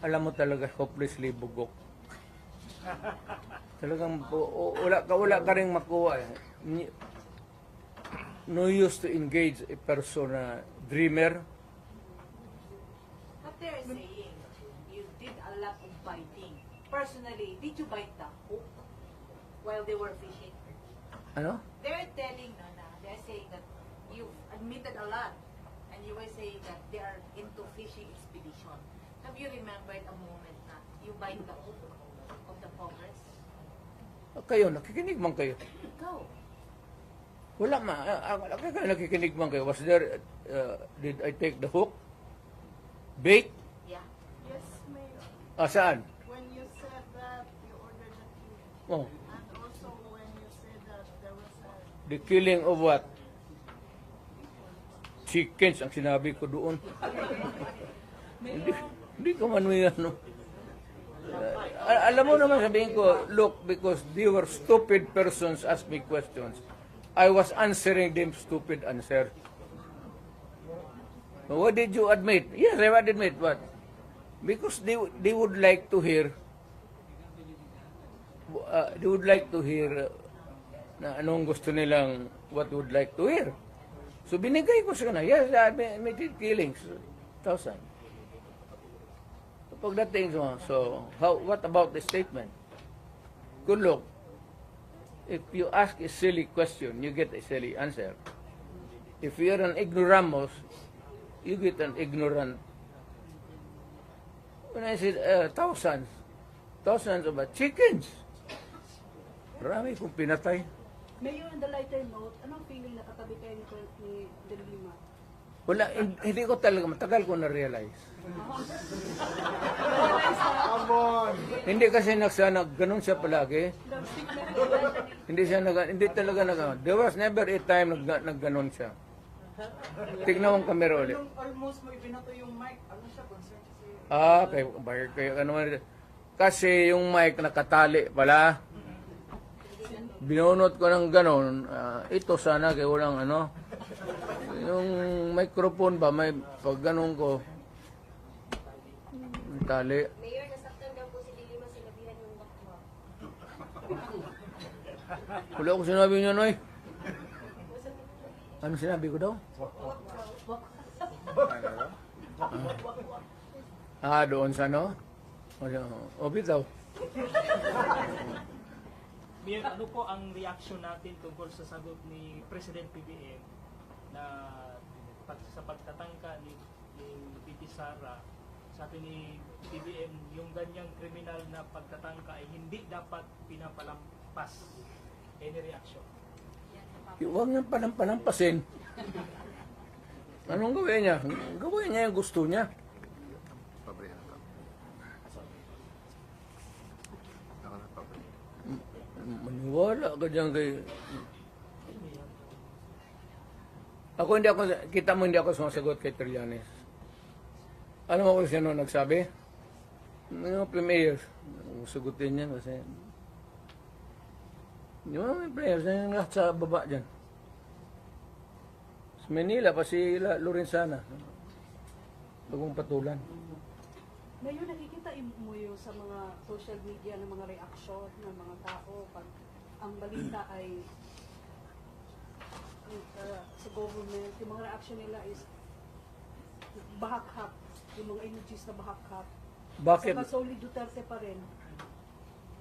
alam mo talaga, hopelessly bugok. Talagang, wala ka rin makuha. No use to engage a person na dreamer. But they're saying you did a lot of biting. Personally, did you bite the hook while they were fishing? Ano? They're telling they're saying that you admitted a lot, and you were saying that they are into fishing expedition. Have you remembered a moment na you bite the hook of the Congress? Kayo, nakikinig man kayo. Ikaw. Wala nakikinig man kayo. Was there, did I take the hook? Bait? Yeah. Yes, Mayor. Saan? When you said that you ordered the killing, Oh, and also when you said that there was a the killing of what? Chickens ang sinabi ko doon. Hindi ko man may ano. Alam mo naman sabihin ko, look, because they were stupid persons ask me questions. I was answering them stupid answer. What did you admit? Yes, I would admit what? Because they would like to hear na anong gusto nilang what would like to hear. So binigay ko sa kanila, yes, I admitted killings, 1,000. Pagdating so what about the statement? Good look. If you ask a silly question, you get a silly answer. If you're an ignoramus, you get an ignorant. When I said thousands of chickens. Marami kong pinatay. Mayor, on the lighter note, anong feeling na katabi kayo ni De Lima? Wala, hindi ko talaga, matagal ko na-realize. Hindi kasi ganun siya palagi. Hindi talaga there was never a time nagganon siya. Tignan mo ang camera ulit. Yung almost mo ibinato yung mic, ano siya, concern siya sa'yo? Kaya ano man. Kasi yung mic nakatali pala. Binunot ko ng ganon. Ito sana kaya walang ano. Yung microphone ba, may pag ganon ko. Tali. Mayor, nasaktan daw po si Dilima, sinabihan yung wakwa. Wala ko sinabi niya, Noy. Ano sinabi ko daw? Doon sa ano? O, bitaw. Mayor, ano po ang reaction natin tungkol sa sagot ni President PBM na sa pagtatangka ni VP Sara, sabi ni PBM, yung ganyang kriminal na pagtatangka ay hindi dapat pinapalampas. Any reaction? Huwag niyang palampasin. Anong gawin niya? Gawin niya yung gusto niya. Maniwala ka dyan kay... Hindi ako sumasagot kay Trillanes. Alam mo kung sino nagsabi? Yung premiers. Sagutin niya kasi... Yung mga premiers na lahat sa baba dyan. Sa Manila, pa si Lorenzana. Bagong patulan. Ngayon, nakikita mo yung sa mga social media ng mga reaksyon ng mga tao pag ang balita ay sa government, yung mga reaction nila is bahakhap, yung mga emojis na bahakhap. Bakit? Saka solid Duterte pa rin.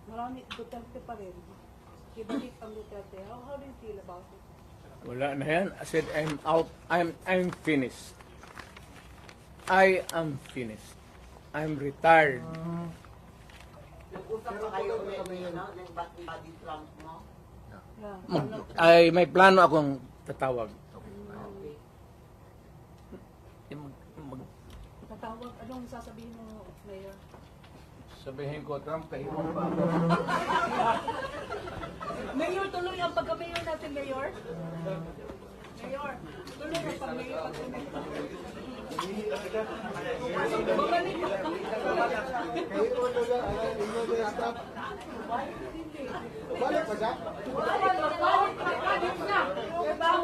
Marami Duterte pa rin. Ibalik ang Duterte. How do you feel about it? Wala na yan. I said, I'm out. I'm finished. I am finished. I'm retired. Nag-usap pa kayo ulit ngayon, no? Ng body slam mo. Yeah. May plano akong tatawag. Okay. Tatawag, anong sasabihin mo, Mayor? Sabihin ko, Trump, kahiwang pa ako. Mayor, tuloy ang pagka-mayor natin, Mayor. Mayor, tuloy ang pag-mayor. Babalik pa. Balik pa siya?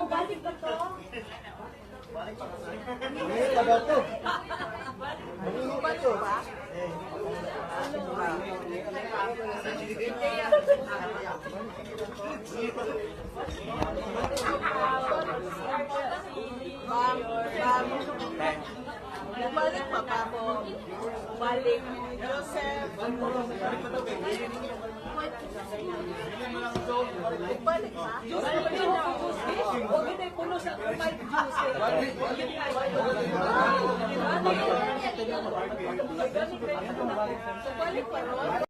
Balik pa to. Ngayon pa daw to. Ngayon pa to. Bumalik pa pa ako. Balik. Joseph. Bumalik pa? Huwag na puno sa Mike Jose. Balik pa ron?